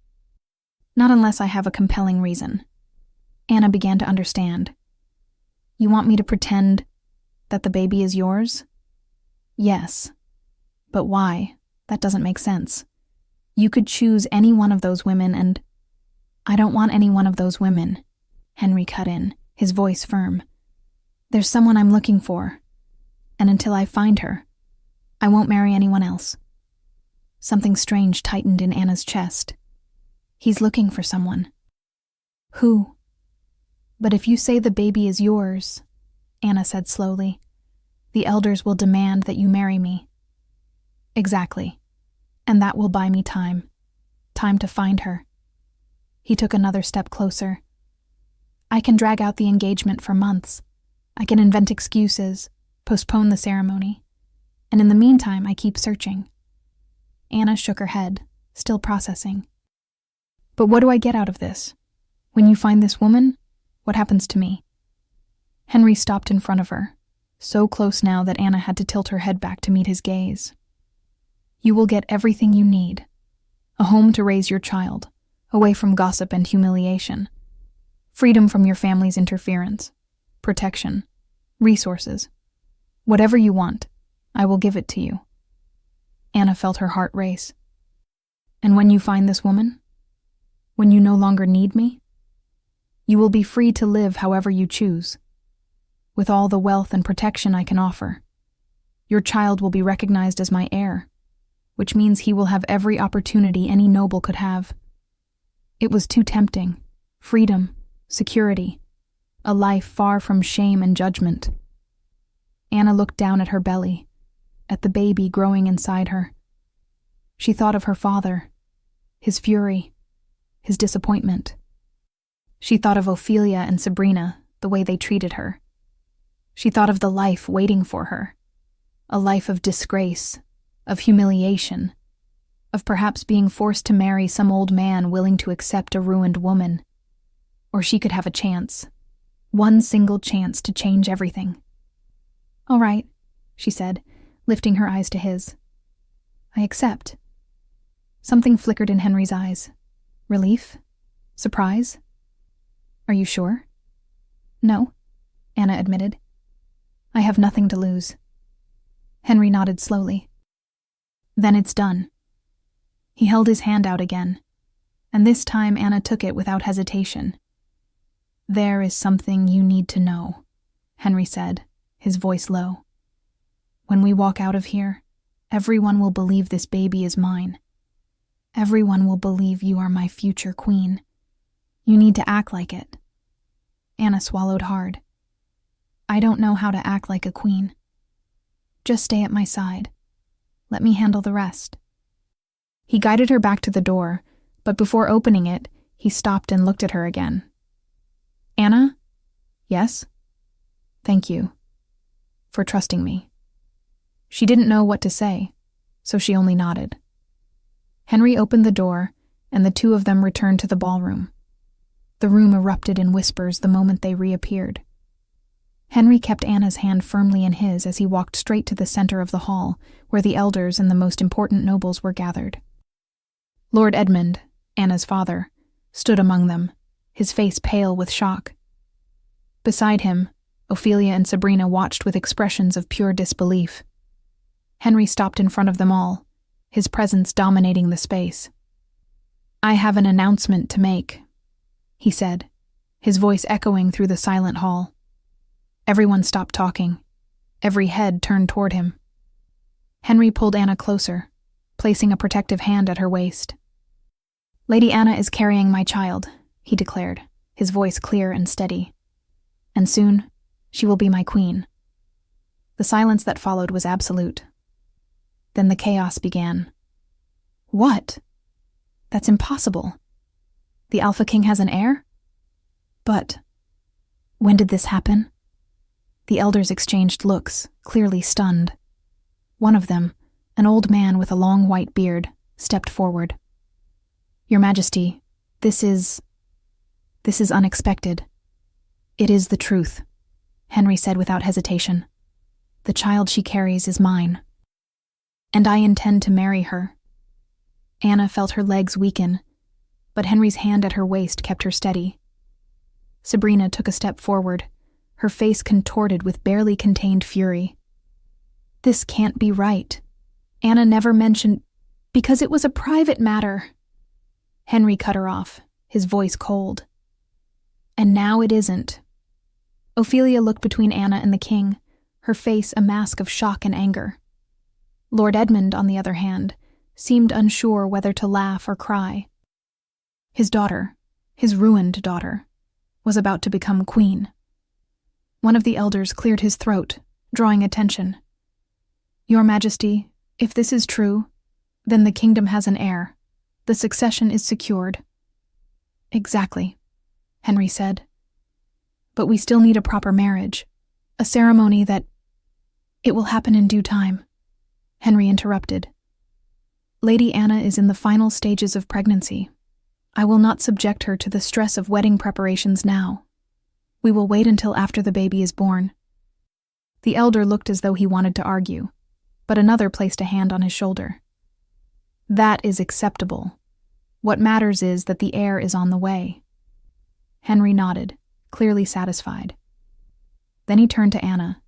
"Not unless I have a compelling reason." Anna began to understand. "You want me to pretend that the baby is yours?" "Yes. But why? That doesn't make sense. You could choose any one of those women and—" "I don't want any one of those women," Henry cut in, his voice firm. "There's someone I'm looking for, and until I find her, I won't marry anyone else." Something strange tightened in Anna's chest. "He's looking for someone." "Who?" But if you say the baby is yours, Anna said slowly, the elders will demand that you marry me. Exactly. And that will buy me time. Time to find her. He took another step closer. I can drag out the engagement for months. I can invent excuses, postpone the ceremony. And in the meantime, I keep searching. Anna shook her head, still processing. But what do I get out of this? When you find this woman, what happens to me? Henry stopped in front of her, so close now that Anna had to tilt her head back to meet his gaze. You will get everything you need. A home to raise your child, away from gossip and humiliation. Freedom from your family's interference. Protection. Resources. Whatever you want, I will give it to you. Anna felt her heart race. And when you find this woman? When you no longer need me? You will be free to live however you choose. With all the wealth and protection I can offer. Your child will be recognized as my heir, which means he will have every opportunity any noble could have. It was too tempting. Freedom, security, a life far from shame and judgment. Anna looked down at her belly, at the baby growing inside her. She thought of her father, his fury, his disappointment. She thought of Ophelia and Sabrina, the way they treated her. She thought of the life waiting for her, a life of disgrace, of humiliation, of perhaps being forced to marry some old man willing to accept a ruined woman. Or she could have a chance, one single chance to change everything. All right, she said, lifting her eyes to his. I accept. Something flickered in Henry's eyes. Relief? Surprise? Are you sure? No, Anna admitted. I have nothing to lose. Henry nodded slowly. Then it's done. He held his hand out again, and this time Anna took it without hesitation. There is something you need to know, Henry said, his voice low. When we walk out of here, everyone will believe this baby is mine. Everyone will believe you are my future queen. You need to act like it. Anna swallowed hard. I don't know how to act like a queen. Just stay at my side. Let me handle the rest. He guided her back to the door, but before opening it, he stopped and looked at her again. Anna? Yes? Thank you. For trusting me. She didn't know what to say, so she only nodded. Henry opened the door, and the two of them returned to the ballroom. The room erupted in whispers the moment they reappeared. Henry kept Anna's hand firmly in his as he walked straight to the center of the hall, where the elders and the most important nobles were gathered. Lord Edmund, Anna's father, stood among them, his face pale with shock. Beside him, Ophelia and Sabrina watched with expressions of pure disbelief. Henry stopped in front of them all, his presence dominating the space. I have an announcement to make, he said, his voice echoing through the silent hall. Everyone stopped talking. Every head turned toward him. Henry pulled Anna closer, placing a protective hand at her waist. Lady Anna is carrying my child, he declared, his voice clear and steady. And soon, she will be my queen. The silence that followed was absolute. Then the chaos began. What? That's impossible. The Alpha King has an heir? But when did this happen? The elders exchanged looks, clearly stunned. One of them, an old man with a long white beard, stepped forward. Your Majesty, this is unexpected. It is the truth, Henry said without hesitation. The child she carries is mine. And I intend to marry her. Anna felt her legs weaken, but Henry's hand at her waist kept her steady. Sabrina took a step forward, her face contorted with barely contained fury. This can't be right. Anna never mentioned, because it was a private matter. Henry cut her off, his voice cold. And now it isn't. Ophelia looked between Anna and the king, her face a mask of shock and anger. Lord Edmund, on the other hand, seemed unsure whether to laugh or cry. His daughter, his ruined daughter, was about to become queen. One of the elders cleared his throat, drawing attention. "Your Majesty, if this is true, then the kingdom has an heir. The succession is secured." "Exactly," Henry said. "But we still need a proper marriage, a ceremony that—" "It will happen in due time," Henry interrupted. "Lady Anna is in the final stages of pregnancy. I will not subject her to the stress of wedding preparations now. We will wait until after the baby is born." The elder looked as though he wanted to argue, but another placed a hand on his shoulder. "That is acceptable. What matters is that the heir is on the way." Henry nodded, clearly satisfied. Then he turned to Anna,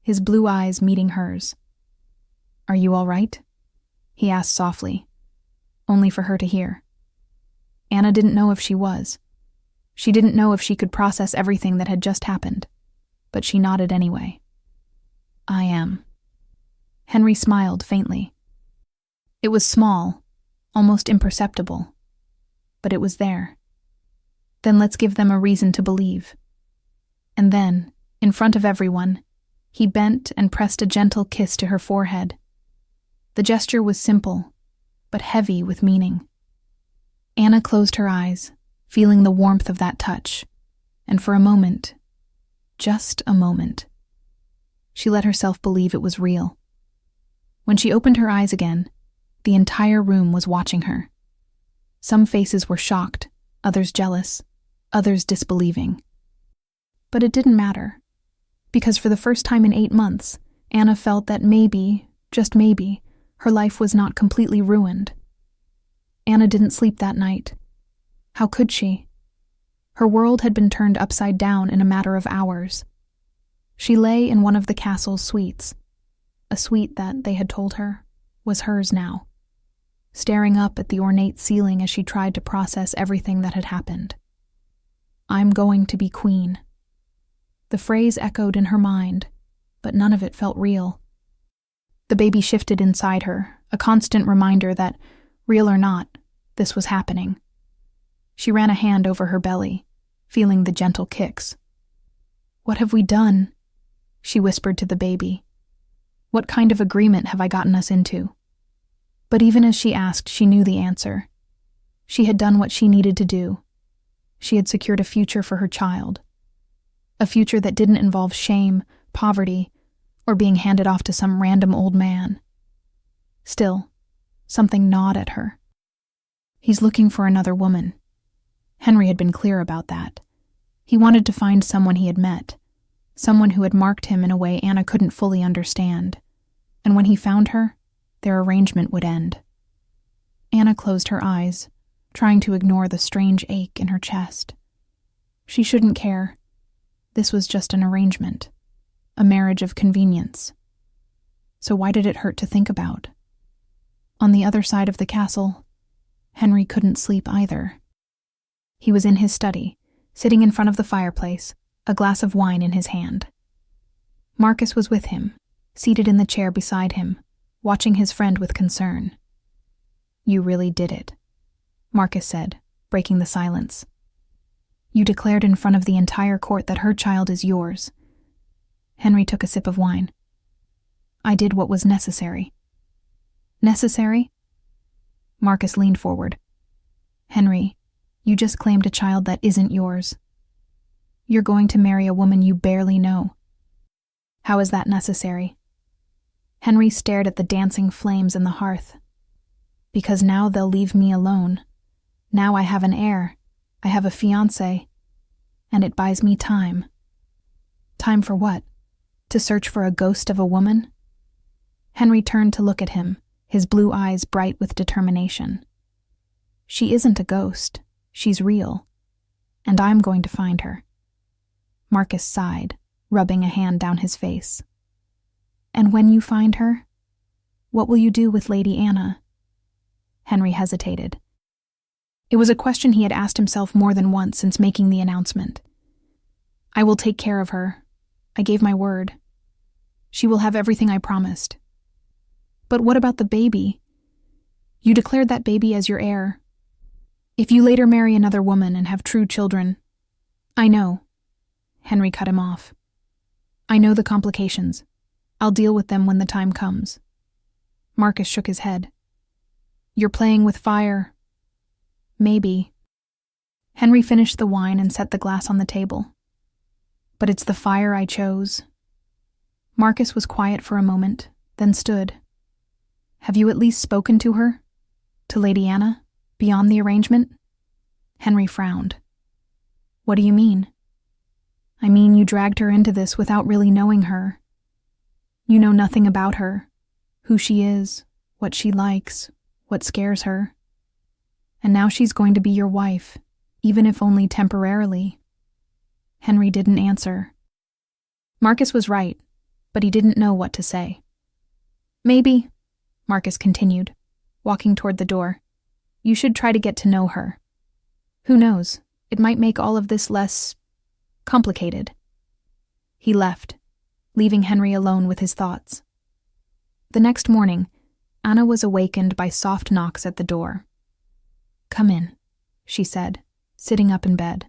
his blue eyes meeting hers. "Are you all right?" he asked softly, only for her to hear. Anna didn't know if she was. She didn't know if she could process everything that had just happened, but she nodded anyway. "I am." Henry smiled faintly. It was small, almost imperceptible, but it was there. "Then let's give them a reason to believe." And then, in front of everyone, he bent and pressed a gentle kiss to her forehead. The gesture was simple, but heavy with meaning. Anna closed her eyes, feeling the warmth of that touch, and for a moment, just a moment, she let herself believe it was real. When she opened her eyes again, the entire room was watching her. Some faces were shocked, others jealous, others disbelieving. But it didn't matter, because for the first time in 8 months, Anna felt that maybe, just maybe, her life was not completely ruined. Anna didn't sleep that night. How could she? Her world had been turned upside down in a matter of hours. She lay in one of the castle's suites, a suite that, they had told her, was hers now, staring up at the ornate ceiling as she tried to process everything that had happened. "I'm going to be queen." The phrase echoed in her mind, but none of it felt real. The baby shifted inside her, a constant reminder that, real or not, this was happening. She ran a hand over her belly, feeling the gentle kicks. "What have we done?" she whispered to the baby. "What kind of agreement have I gotten us into?" But even as she asked, she knew the answer. She had done what she needed to do. She had secured a future for her child. A future that didn't involve shame, poverty, or being handed off to some random old man. Still, something gnawed at her. He's looking for another woman. Henry had been clear about that. He wanted to find someone he had met, someone who had marked him in a way Anna couldn't fully understand. And when he found her, their arrangement would end. Anna closed her eyes, trying to ignore the strange ache in her chest. She shouldn't care. This was just an arrangement, a marriage of convenience. So why did it hurt to think about? On the other side of the castle, Henry couldn't sleep either. He was in his study, sitting in front of the fireplace, a glass of wine in his hand. Marcus was with him, seated in the chair beside him, watching his friend with concern. "You really did it," Marcus said, breaking the silence. "You declared in front of the entire court that her child is yours." Henry took a sip of wine. "I did what was necessary." "Necessary?" Marcus leaned forward. "Henry, you just claimed a child that isn't yours. You're going to marry a woman you barely know. How is that necessary?" Henry stared at the dancing flames in the hearth. "Because now they'll leave me alone. Now I have an heir, I have a fiancé, and it buys me time." "Time for what? To search for a ghost of a woman?" Henry turned to look at him, his blue eyes bright with determination. "She isn't a ghost. She's real. And I'm going to find her." Marcus sighed, rubbing a hand down his face. "And when you find her, what will you do with Lady Anna?" Henry hesitated. It was a question he had asked himself more than once since making the announcement. "I will take care of her. I gave my word. She will have everything I promised." "But what about the baby? You declared that baby as your heir. If you later marry another woman and have true children, I know. Henry cut him off. I know the complications. I'll deal with them when the time comes. Marcus shook his head. You're playing with fire. Maybe. Henry finished the wine and set the glass on the table. But it's the fire I chose. Marcus was quiet for a moment, then stood. Have you at least spoken to her? To Lady Anna? Beyond the arrangement? Henry frowned. What do you mean? I mean, you dragged her into this without really knowing her. You know nothing about her, who she is, what she likes, what scares her. And now she's going to be your wife, even if only temporarily. Henry didn't answer. Marcus was right, but he didn't know what to say. Maybe, Marcus continued, walking toward the door, you should try to get to know her. Who knows, it might make all of this less complicated. He left, leaving Henry alone with his thoughts. The next morning, Anna was awakened by soft knocks at the door. Come in, she said, sitting up in bed.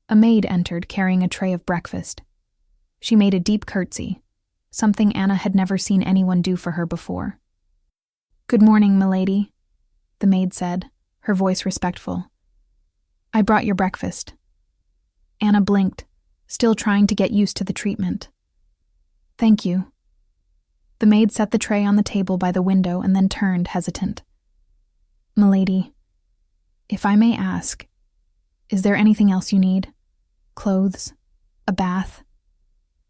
A maid entered carrying a tray of breakfast. She made a deep curtsy, something Anna had never seen anyone do for her before. Good morning, milady, the maid said, her voice respectful. I brought your breakfast. Anna blinked, still trying to get used to the treatment. Thank you. The maid set the tray on the table by the window and then turned, hesitant. Milady, if I may ask, is there anything else you need? Clothes? A bath?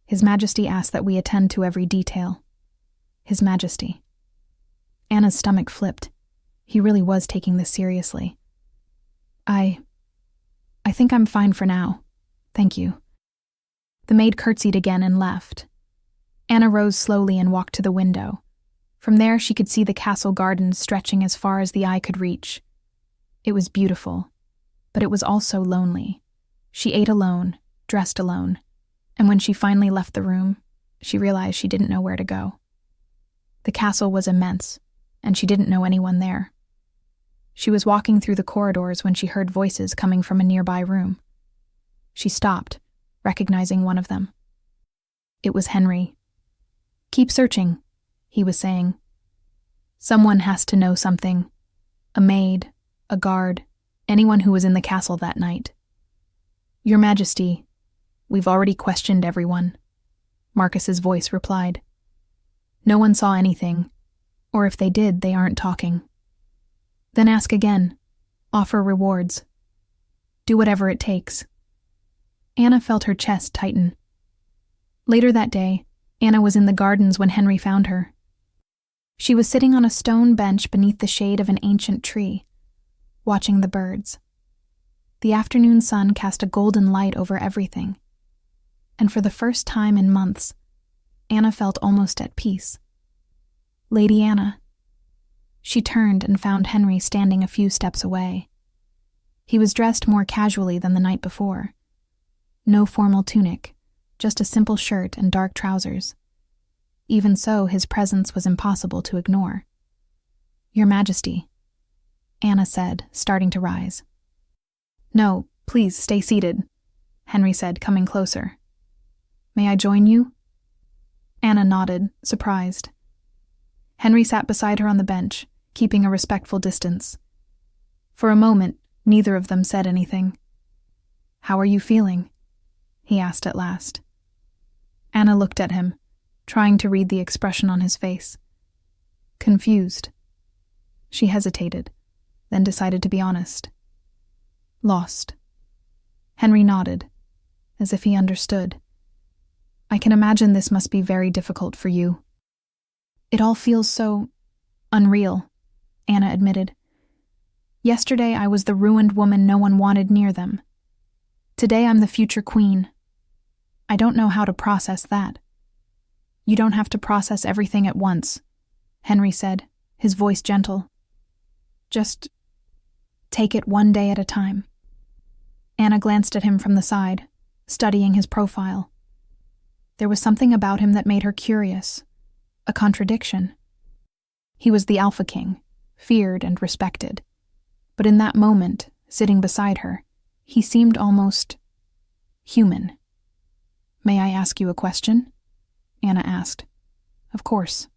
His Majesty asked that we attend to every detail. His Majesty. Anna's stomach flipped. He really was taking this seriously. I think I'm fine for now. Thank you. The maid curtsied again and left. Anna rose slowly and walked to the window. From there she could see the castle gardens stretching as far as the eye could reach. It was beautiful, but it was also lonely. She ate alone, dressed alone, and when she finally left the room, she realized she didn't know where to go. The castle was immense, and she didn't know anyone there. She was walking through the corridors when she heard voices coming from a nearby room. She stopped, recognizing one of them. It was Henry. Keep searching, he was saying. Someone has to know something. A maid, a guard, anyone who was in the castle that night. Your Majesty, we've already questioned everyone, Marcus's voice replied. No one saw anything, or if they did, they aren't talking. Then ask again. Offer rewards. Do whatever it takes. Anna felt her chest tighten. Later that day, Anna was in the gardens when Henry found her. She was sitting on a stone bench beneath the shade of an ancient tree, watching the birds. The afternoon sun cast a golden light over everything, and for the first time in months, Anna felt almost at peace. Lady Anna. She turned and found Henry standing a few steps away. He was dressed more casually than the night before. No formal tunic, just a simple shirt and dark trousers. Even so, his presence was impossible to ignore. Your Majesty, Anna said, starting to rise. No, please stay seated, Henry said, coming closer. May I join you? Anna nodded, surprised. Henry sat beside her on the bench, keeping a respectful distance. For a moment, neither of them said anything. How are you feeling? He asked at last. Anna looked at him, trying to read the expression on his face. Confused. She hesitated, then decided to be honest. Lost. Henry nodded, as if he understood. I can imagine this must be very difficult for you. It all feels so unreal, Anna admitted. Yesterday I was the ruined woman no one wanted near them. Today I'm the future queen. I don't know how to process that. You don't have to process everything at once, Henry said, his voice gentle. Just take it one day at a time. Anna glanced at him from the side, studying his profile. There was something about him that made her curious, a contradiction. He was the Alpha King, feared and respected. But in that moment, sitting beside her, he seemed almost Human. May I ask you a question? Anna asked. Of course.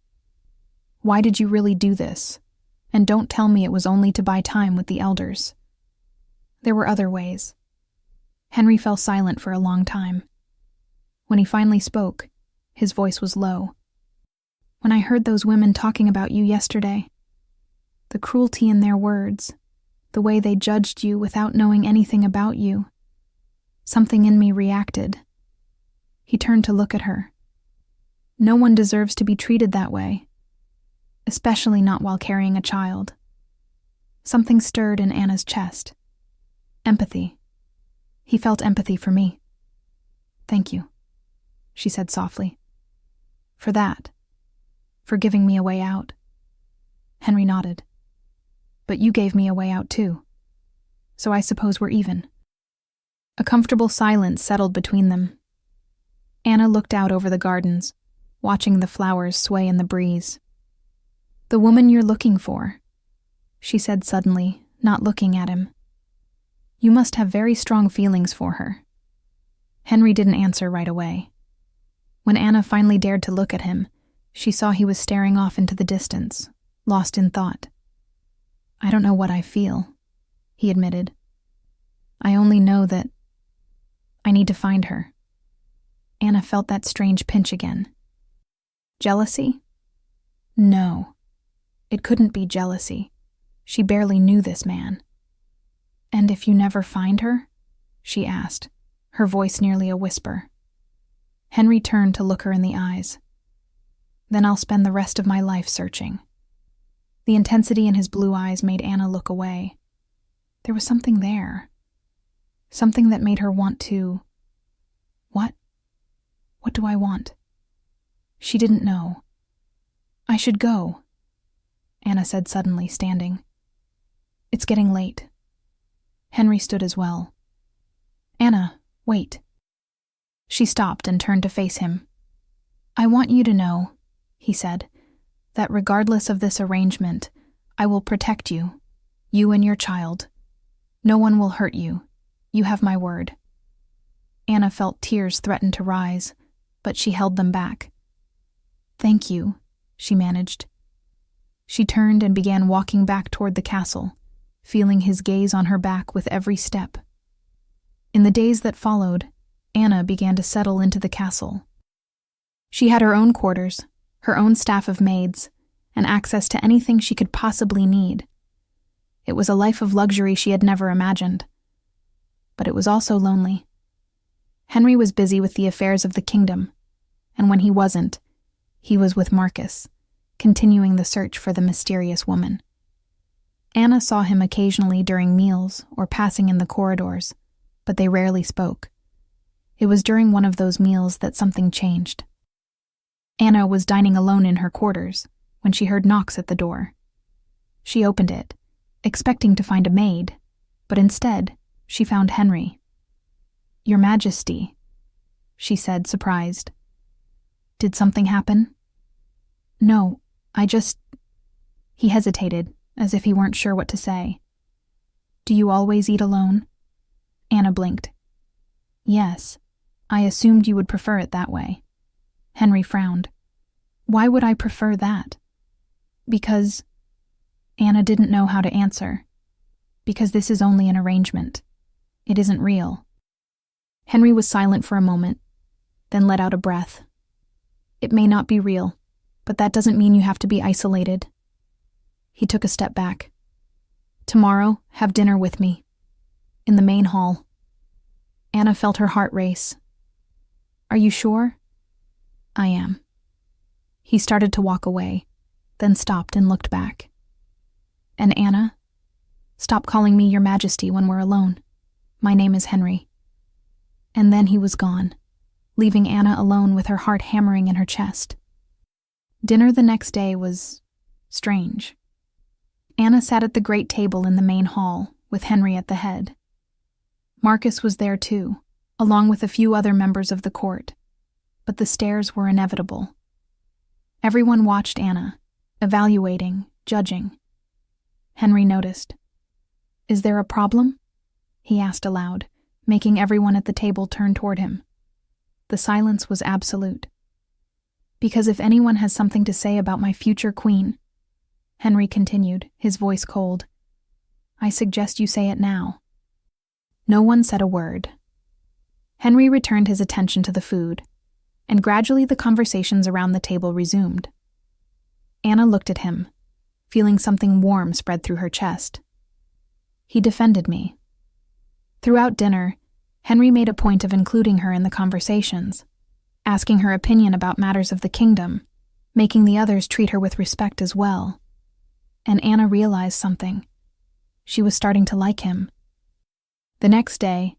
Why did you really do this? And don't tell me it was only to buy time with the elders. There were other ways. Henry fell silent for a long time. When he finally spoke, his voice was low. When I heard those women talking about you yesterday, the cruelty in their words, the way they judged you without knowing anything about you, something in me reacted. He turned to look at her. No one deserves to be treated that way, especially not while carrying a child. Something stirred in Anna's chest. Empathy. He felt empathy for me. Thank you, she said softly. For that. For giving me a way out. Henry nodded. But you gave me a way out too. So I suppose we're even. A comfortable silence settled between them. Anna looked out over the gardens, watching the flowers sway in the breeze. The woman you're looking for, she said suddenly, not looking at him. You must have very strong feelings for her. Henry didn't answer right away. When Anna finally dared to look at him, she saw he was staring off into the distance, lost in thought. I don't know what I feel, he admitted. I only know that I need to find her. Anna felt that strange pinch again. Jealousy? No. It couldn't be jealousy. She barely knew this man. And if you never find her? She asked, her voice nearly a whisper. Henry turned to look her in the eyes. Then I'll spend the rest of my life searching. The intensity in his blue eyes made Anna look away. There was something there. Something that made her want to... What? What do I want? She didn't know. I should go, Anna said suddenly, standing. It's getting late. Henry stood as well. Anna, wait. She stopped and turned to face him. I want you to know, he said, that regardless of this arrangement, I will protect you, you and your child. No one will hurt you. You have my word. Anna felt tears threaten to rise, but she held them back. Thank you, she managed. She turned and began walking back toward the castle, feeling his gaze on her back with every step. In the days that followed, Anna began to settle into the castle. She had her own quarters, her own staff of maids, and access to anything she could possibly need. It was a life of luxury she had never imagined. But it was also lonely. Henry was busy with the affairs of the kingdom, and when he wasn't, he was with Marcus, continuing the search for the mysterious woman. Anna saw him occasionally during meals or passing in the corridors, but they rarely spoke. It was during one of those meals that something changed. Anna was dining alone in her quarters when she heard knocks at the door. She opened it, expecting to find a maid, but instead, she found Henry. Your Majesty, she said, surprised. Did something happen? No, He hesitated, as if he weren't sure what to say. Do you always eat alone? Anna blinked. Yes, I assumed you would prefer it that way. Henry frowned. Why would I prefer that? Because... Anna didn't know how to answer. Because this is only an arrangement. It isn't real. Henry was silent for a moment, then let out a breath. It may not be real, but that doesn't mean you have to be isolated. He took a step back. Tomorrow, have dinner with me. In the main hall. Anna felt her heart race. Are you sure? I am. He started to walk away, then stopped and looked back. And Anna? Stop calling me Your Majesty when we're alone. My name is Henry. And then he was gone, leaving Anna alone with her heart hammering in her chest. Dinner the next day was strange. Anna sat at the great table in the main hall, with Henry at the head. Marcus was there too, along with a few other members of the court, but the stares were inevitable. Everyone watched Anna, evaluating, judging. Henry noticed. Is there a problem? He asked aloud, making everyone at the table turn toward him. The silence was absolute. "Because if anyone has something to say about my future queen," Henry continued, his voice cold, "I suggest you say it now." No one said a word. Henry returned his attention to the food, and gradually the conversations around the table resumed. Anna looked at him, feeling something warm spread through her chest. "He defended me." Throughout dinner, Henry made a point of including her in the conversations, asking her opinion about matters of the kingdom, making the others treat her with respect as well. And Anna realized something. She was starting to like him. The next day,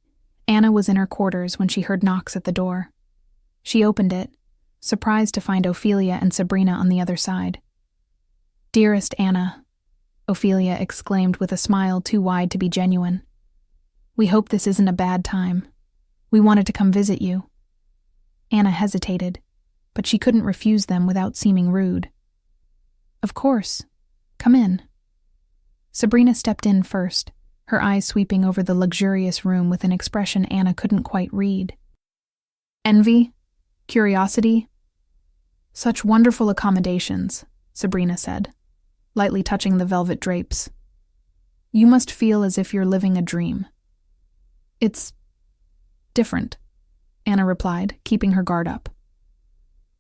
Anna was in her quarters when she heard knocks at the door. She opened it, surprised to find Ophelia and Sabrina on the other side. "Dearest Anna," Ophelia exclaimed with a smile too wide to be genuine. "We hope this isn't a bad time. We wanted to come visit you." Anna hesitated, but she couldn't refuse them without seeming rude. "Of course. Come in." Sabrina stepped in first, her eyes sweeping over the luxurious room with an expression Anna couldn't quite read. "Envy? Curiosity?" "Such wonderful accommodations," Sabrina said, lightly touching the velvet drapes. "You must feel as if you're living a dream." "It's different," Anna replied, keeping her guard up.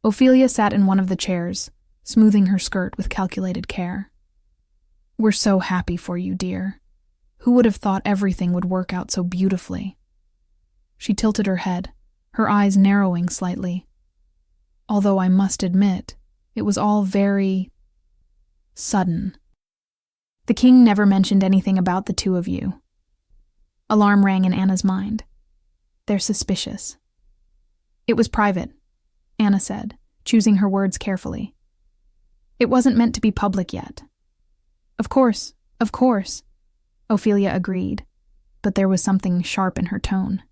Ophelia sat in one of the chairs, smoothing her skirt with calculated care. "We're so happy for you, dear. Who would have thought everything would work out so beautifully?" She tilted her head, her eyes narrowing slightly. "Although I must admit, it was all very sudden. The king never mentioned anything about the two of you." Alarm rang in Anna's mind. "They're suspicious." "It was private," Anna said, choosing her words carefully. "It wasn't meant to be public yet." Of course," Ophelia agreed, but there was something sharp in her tone.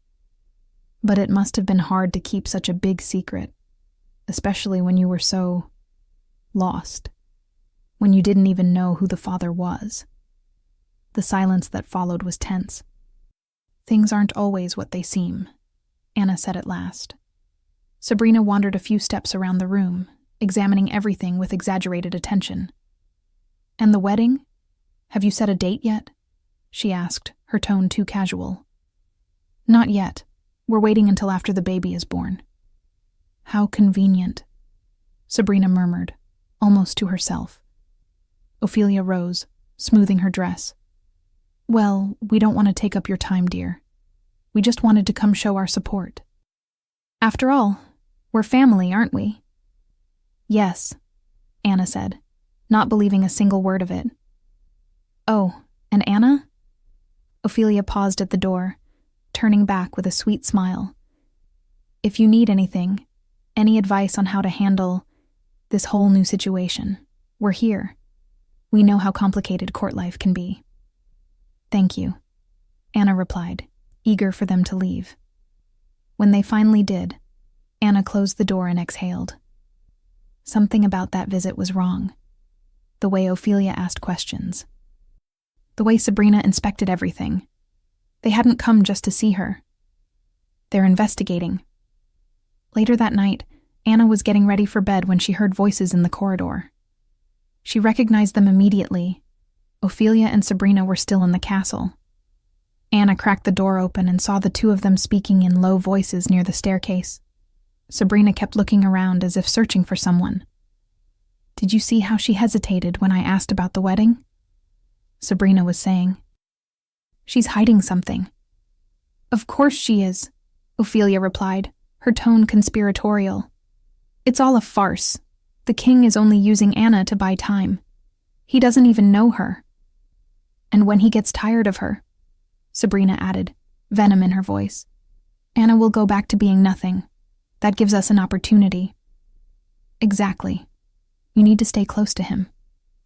"But it must have been hard to keep such a big secret, especially when you were so lost, when you didn't even know who the father was." The silence that followed was tense. "Things aren't always what they seem," Anna said at last. Sabrina wandered a few steps around the room, examining everything with exaggerated attention. "And the wedding? Have you set a date yet?" she asked, her tone too casual. "Not yet. We're waiting until after the baby is born." "How convenient," Sabrina murmured, almost to herself. Ophelia rose, smoothing her dress. "Well, we don't want to take up your time, dear. We just wanted to come show our support. After all, we're family, aren't we?" "Yes," Anna said, not believing a single word of it. "Oh, and Anna?" Ophelia paused at the door, turning back with a sweet smile. "If you need anything, any advice on how to handle this whole new situation, we're here. We know how complicated court life can be." "Thank you," Anna replied, eager for them to leave. When they finally did, Anna closed the door and exhaled. Something about that visit was wrong. The way Ophelia asked questions. The way Sabrina inspected everything. They hadn't come just to see her. They're investigating. Later that night, Anna was getting ready for bed when she heard voices in the corridor. She recognized them immediately. Ophelia and Sabrina were still in the castle. Anna cracked the door open and saw the two of them speaking in low voices near the staircase. Sabrina kept looking around as if searching for someone. "Did you see how she hesitated when I asked about the wedding?" Sabrina was saying. "She's hiding something." "Of course she is," Ophelia replied, her tone conspiratorial. "It's all a farce. The king is only using Anna to buy time. He doesn't even know her. And when he gets tired of her," Sabrina added, venom in her voice, "Anna will go back to being nothing. That gives us an opportunity." "Exactly. You need to stay close to him.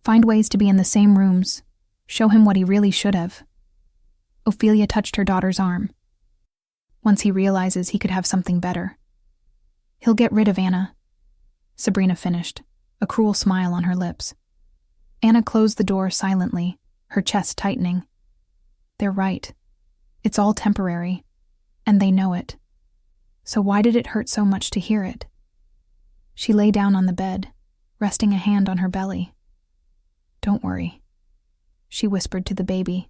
Find ways to be in the same rooms. Show him what he really should have." Ophelia touched her daughter's arm. "Once he realizes he could have something better, he'll get rid of Anna," Sabrina finished, a cruel smile on her lips. Anna closed the door silently, her chest tightening. "They're right. It's all temporary. and they know it. So why did it hurt so much to hear it? She lay down on the bed, resting a hand on her belly. "Don't worry," she whispered to the baby.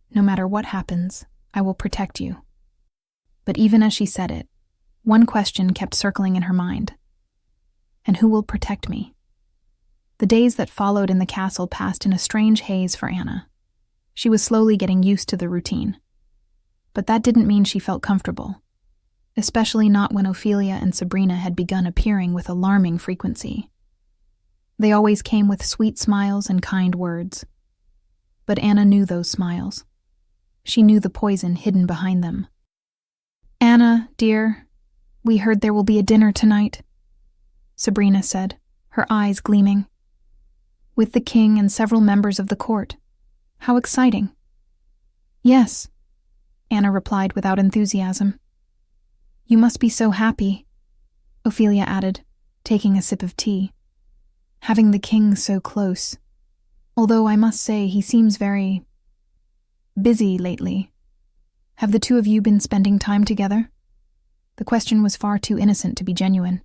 "No matter what happens, I will protect you." But even as she said it, one question kept circling in her mind. And who will protect me? The days that followed in the castle passed in a strange haze for Anna. She was slowly getting used to the routine. But that didn't mean she felt comfortable, especially not when Ophelia and Sabrina had begun appearing with alarming frequency. They always came with sweet smiles and kind words. But Anna knew those smiles. She knew the poison hidden behind them. "Anna, dear, we heard there will be a dinner tonight," Sabrina said, her eyes gleaming. "With the king and several members of the court. How exciting." "Yes," Anna replied without enthusiasm. "You must be so happy," Ophelia added, taking a sip of tea. "Having the king so close. Although I must say he seems very busy lately. Have the two of you been spending time together?" The question was far too innocent to be genuine.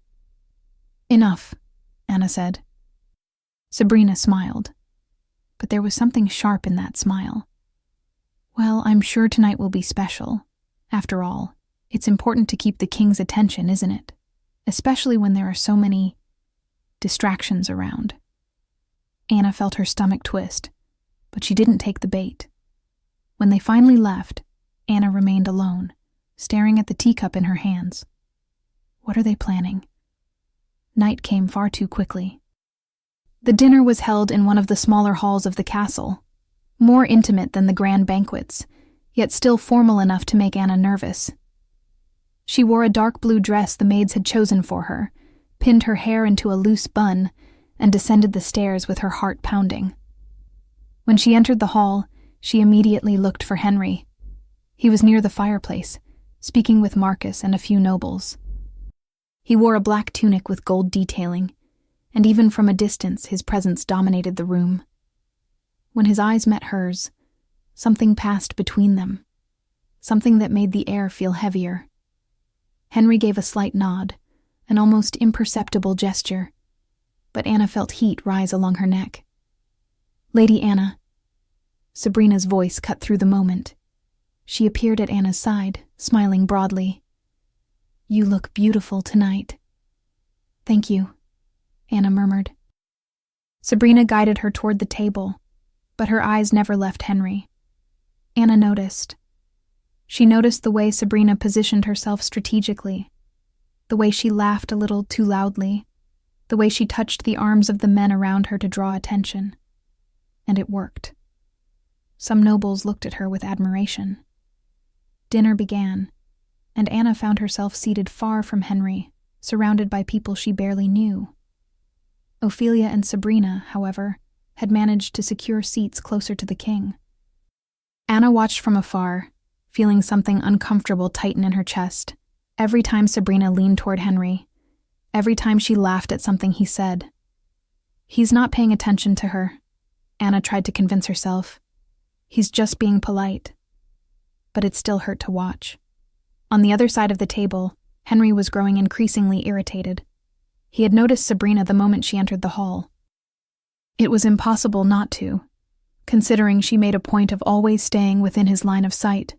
"Enough," Anna said. Sabrina smiled, but there was something sharp in that smile. "Well, I'm sure tonight will be special. After all, it's important to keep the king's attention, isn't it? Especially when there are so many distractions around." Anna felt her stomach twist, but she didn't take the bait. When they finally left, Anna remained alone, staring at the teacup in her hands. What are they planning? Night came far too quickly. The dinner was held in one of the smaller halls of the castle, more intimate than the grand banquets, yet still formal enough to make Anna nervous. She wore a dark blue dress the maids had chosen for her, pinned her hair into a loose bun, and descended the stairs with her heart pounding. When she entered the hall, she immediately looked for Henry. He was near the fireplace, speaking with Marcus and a few nobles. He wore a black tunic with gold detailing, and even from a distance his presence dominated the room. When his eyes met hers, something passed between them, something that made the air feel heavier. Henry gave a slight nod, an almost imperceptible gesture, but Anna felt heat rise along her neck. "Lady Anna." Sabrina's voice cut through the moment. She appeared at Anna's side, smiling broadly. "You look beautiful tonight." "Thank you," Anna murmured. Sabrina guided her toward the table, but her eyes never left Henry. Anna noticed. She noticed the way Sabrina positioned herself strategically, the way she laughed a little too loudly, the way she touched the arms of the men around her to draw attention. And it worked. Some nobles looked at her with admiration. Dinner began, and Anna found herself seated far from Henry, surrounded by people she barely knew. Ophelia and Sabrina, however, had managed to secure seats closer to the king. Anna watched from afar, feeling something uncomfortable tighten in her chest, every time Sabrina leaned toward Henry, every time she laughed at something he said. He's not paying attention to her, Anna tried to convince herself. He's just being polite. But it still hurt to watch. On the other side of the table, Henry was growing increasingly irritated. He had noticed Sabrina the moment she entered the hall. It was impossible not to, considering she made a point of always staying within his line of sight.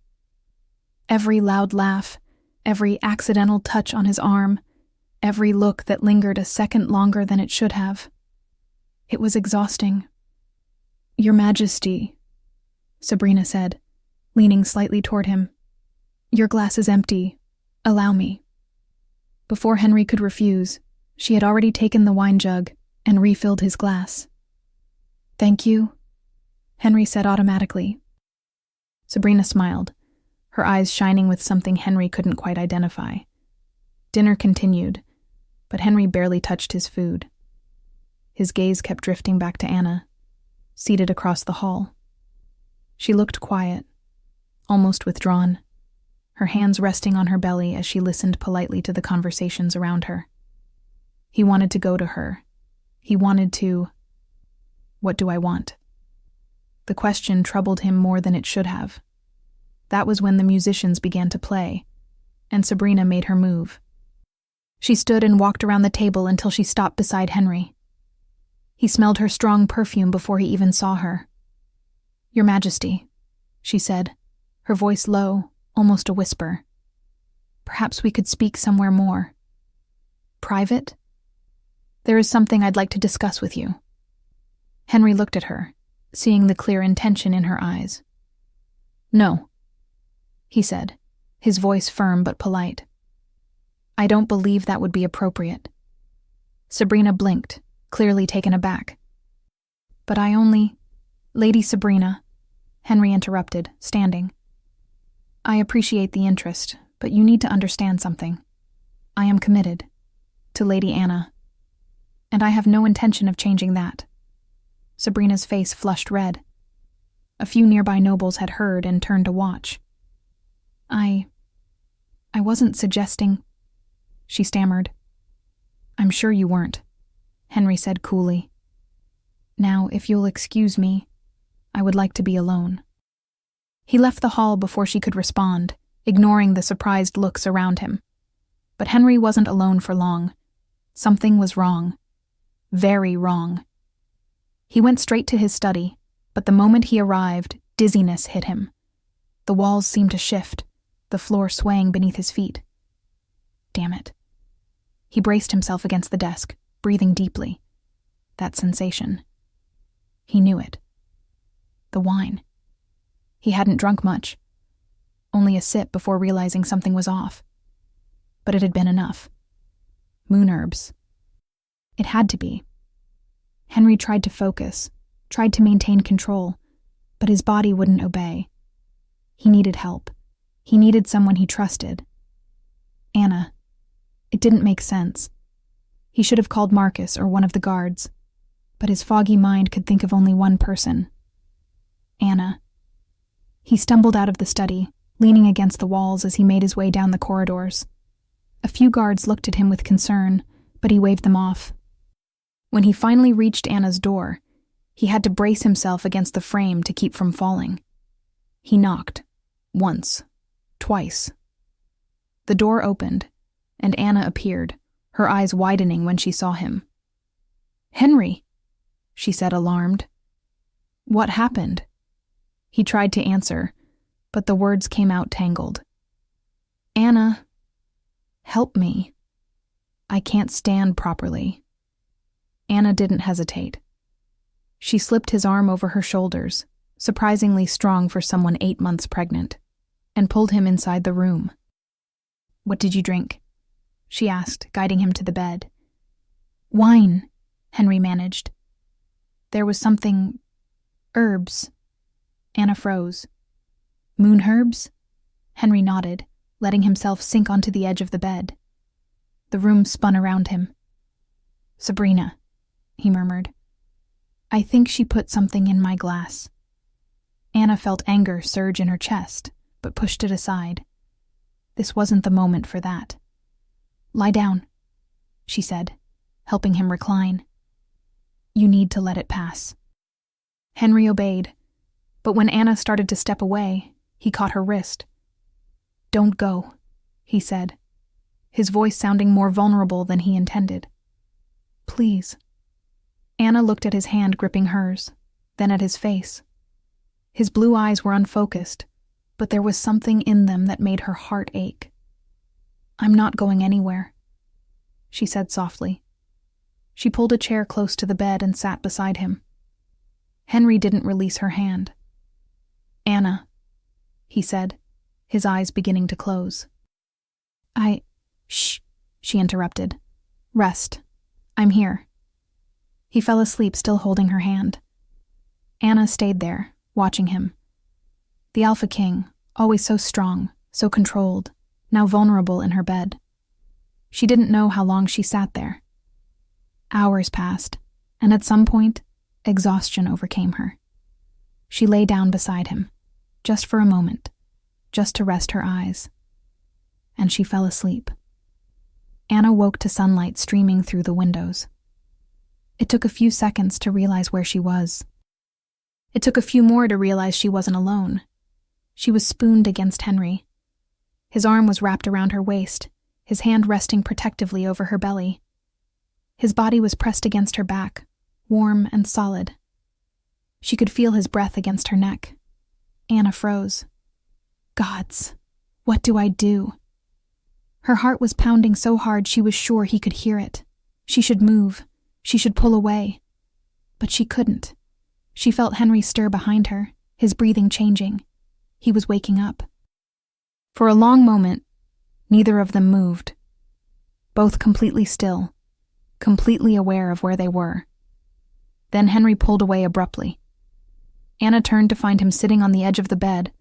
Every loud laugh, every accidental touch on his arm, every look that lingered a second longer than it should have. It was exhausting. "Your Majesty," Sabrina said, leaning slightly toward him. "Your glass is empty. Allow me." Before Henry could refuse, she had already taken the wine jug and refilled his glass. "Thank you," Henry said automatically. Sabrina smiled, her eyes shining with something Henry couldn't quite identify. Dinner continued, but Henry barely touched his food. His gaze kept drifting back to Anna, seated across the hall. She looked quiet, almost withdrawn, her hands resting on her belly as she listened politely to the conversations around her. He wanted to go to her. He wanted to... What do I want? The question troubled him more than it should have. That was when the musicians began to play, and Sabrina made her move. She stood and walked around the table until she stopped beside Henry. He smelled her strong perfume before he even saw her. "Your Majesty," she said, her voice low, almost a whisper. "Perhaps we could speak somewhere more. Private? There is something I'd like to discuss with you." Henry looked at her, seeing the clear intention in her eyes. "No," he said, his voice firm but polite. "I don't believe that would be appropriate." Sabrina blinked, clearly taken aback. "But Lady Sabrina," Henry interrupted, standing. "I appreciate the interest, but you need to understand something. I am committed to Lady Anna, and I have no intention of changing that." Sabrina's face flushed red. A few nearby nobles had heard and turned to watch. I wasn't suggesting," she stammered. "I'm sure you weren't," Henry said coolly. "Now, if you'll excuse me, I would like to be alone." He left the hall before she could respond, ignoring the surprised looks around him. But Henry wasn't alone for long. Something was wrong. Very wrong. He went straight to his study, but the moment he arrived, dizziness hit him. The walls seemed to shift, the floor swaying beneath his feet. Damn it. He braced himself against the desk, breathing deeply. That sensation. He knew it. The wine. He hadn't drunk much. Only a sip before realizing something was off. But it had been enough. Moon herbs. It had to be. Henry tried to focus, tried to maintain control, but his body wouldn't obey. He needed help. He needed someone he trusted. Anna. It didn't make sense. He should have called Marcus or one of the guards, but his foggy mind could think of only one person. Anna. He stumbled out of the study, leaning against the walls as he made his way down the corridors. A few guards looked at him with concern, but he waved them off. When he finally reached Anna's door, he had to brace himself against the frame to keep from falling. He knocked. Once. Twice. The door opened, and Anna appeared, her eyes widening when she saw him. "Henry," she said, alarmed. "What happened?" He tried to answer, but the words came out tangled. "Anna, help me. I can't stand properly." Anna didn't hesitate. She slipped his arm over her shoulders, surprisingly strong for someone 8 months pregnant, and pulled him inside the room. "What did you drink?" she asked, guiding him to the bed. "Wine," Henry managed. "There was something... herbs." Anna froze. "Moon herbs?" Henry nodded, letting himself sink onto the edge of the bed. The room spun around him. "Sabrina," he murmured. "I think she put something in my glass." Anna felt anger surge in her chest, but pushed it aside. This wasn't the moment for that. "Lie down," she said, helping him recline. "You need to let it pass." Henry obeyed, but when Anna started to step away, he caught her wrist. "Don't go," he said, his voice sounding more vulnerable than he intended. "Please." Anna looked at his hand gripping hers, then at his face. His blue eyes were unfocused, but there was something in them that made her heart ache. "I'm not going anywhere," she said softly. She pulled a chair close to the bed and sat beside him. Henry didn't release her hand. "Anna," he said, his eyes beginning to close. Shh, she interrupted. "Rest. I'm here." He fell asleep, still holding her hand. Anna stayed there, watching him. The Alpha King, always so strong, so controlled, now vulnerable in her bed. She didn't know how long she sat there. Hours passed, and at some point, exhaustion overcame her. She lay down beside him, just for a moment, just to rest her eyes. And she fell asleep. Anna woke to sunlight streaming through the windows. It took a few seconds to realize where she was. It took a few more to realize she wasn't alone. She was spooned against Henry. His arm was wrapped around her waist, his hand resting protectively over her belly. His body was pressed against her back, warm and solid. She could feel his breath against her neck. Anna froze. Gods, what do I do? Her heart was pounding so hard she was sure he could hear it. She should move. She should pull away. But she couldn't. She felt Henry stir behind her, his breathing changing. He was waking up. For a long moment, neither of them moved. Both completely still, completely aware of where they were. Then Henry pulled away abruptly. Anna turned to find him sitting on the edge of the bed,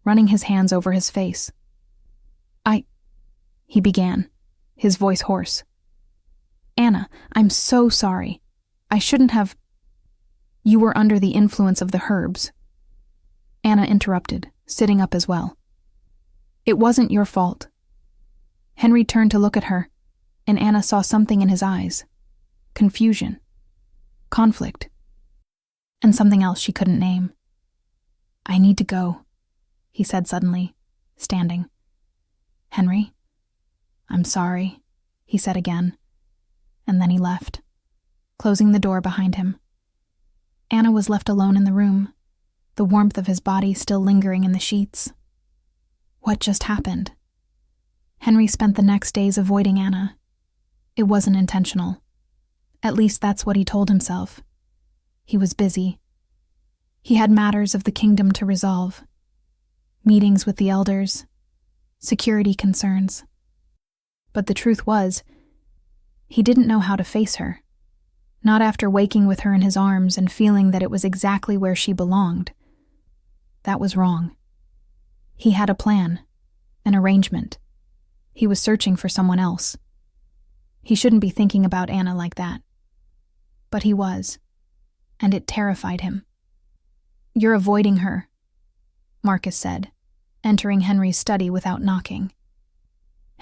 running his hands over his face. He began, his voice hoarse. Anna, I'm so sorry. I shouldn't have. You were under the influence of the herbs. Anna interrupted, sitting up as well. It wasn't your fault. Henry turned to look at her, and Anna saw something in his eyes. Confusion. Conflict. And something else she couldn't name. I need to go, he said suddenly, standing. Henry? I'm sorry, he said again, and then he left, closing the door behind him. Anna was left alone in the room, the warmth of his body still lingering in the sheets. What just happened? Henry spent the next days avoiding Anna. It wasn't intentional. At least that's what he told himself. He was busy. He had matters of the kingdom to resolve. Meetings with the elders, security concerns. But the truth was, he didn't know how to face her. Not after waking with her in his arms and feeling that it was exactly where she belonged. That was wrong. He had a plan, an arrangement. He was searching for someone else. He shouldn't be thinking about Anna like that. But he was, and it terrified him. You're avoiding her, Marcus said, entering Henry's study without knocking.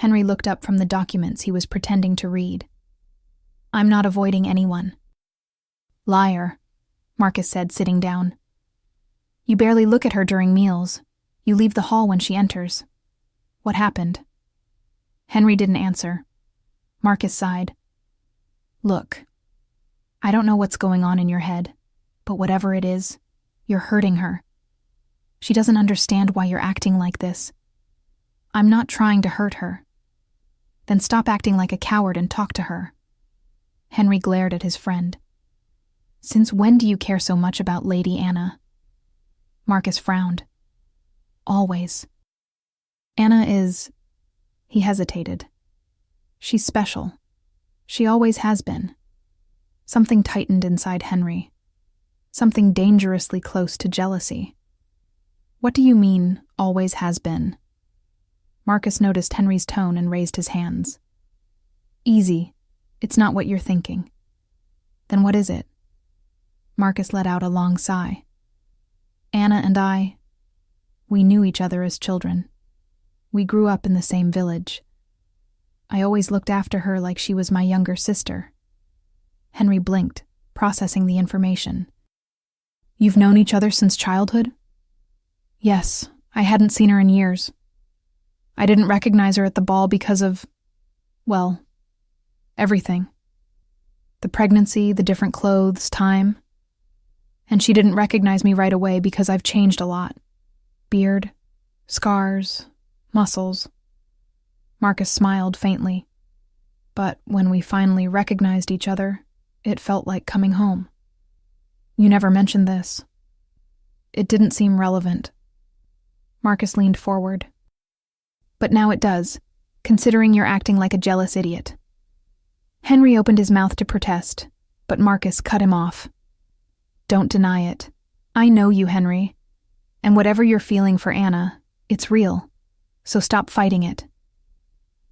Henry looked up from the documents he was pretending to read. I'm not avoiding anyone. Liar, Marcus said, sitting down. You barely look at her during meals. You leave the hall when she enters. What happened? Henry didn't answer. Marcus sighed. Look, I don't know what's going on in your head, but whatever it is, you're hurting her. She doesn't understand why you're acting like this. I'm not trying to hurt her. Then stop acting like a coward and talk to her. Henry glared at his friend. Since when do you care so much about Lady Anna? Marcus frowned. Always. Anna is... He hesitated. She's special. She always has been. Something tightened inside Henry. Something dangerously close to jealousy. What do you mean, always has been? Marcus noticed Henry's tone and raised his hands. Easy. It's not what you're thinking. Then what is it? Marcus let out a long sigh. Anna and I, we knew each other as children. We grew up in the same village. I always looked after her like she was my younger sister. Henry blinked, processing the information. You've known each other since childhood? Yes, I hadn't seen her in years. I didn't recognize her at the ball because of, well, everything. The pregnancy, the different clothes, time. And she didn't recognize me right away because I've changed a lot. Beard, scars, muscles. Marcus smiled faintly. But when we finally recognized each other, it felt like coming home. You never mentioned this. It didn't seem relevant. Marcus leaned forward. But now it does, considering you're acting like a jealous idiot. Henry opened his mouth to protest, but Marcus cut him off. Don't deny it. I know you, Henry. And whatever you're feeling for Anna, it's real. So stop fighting it.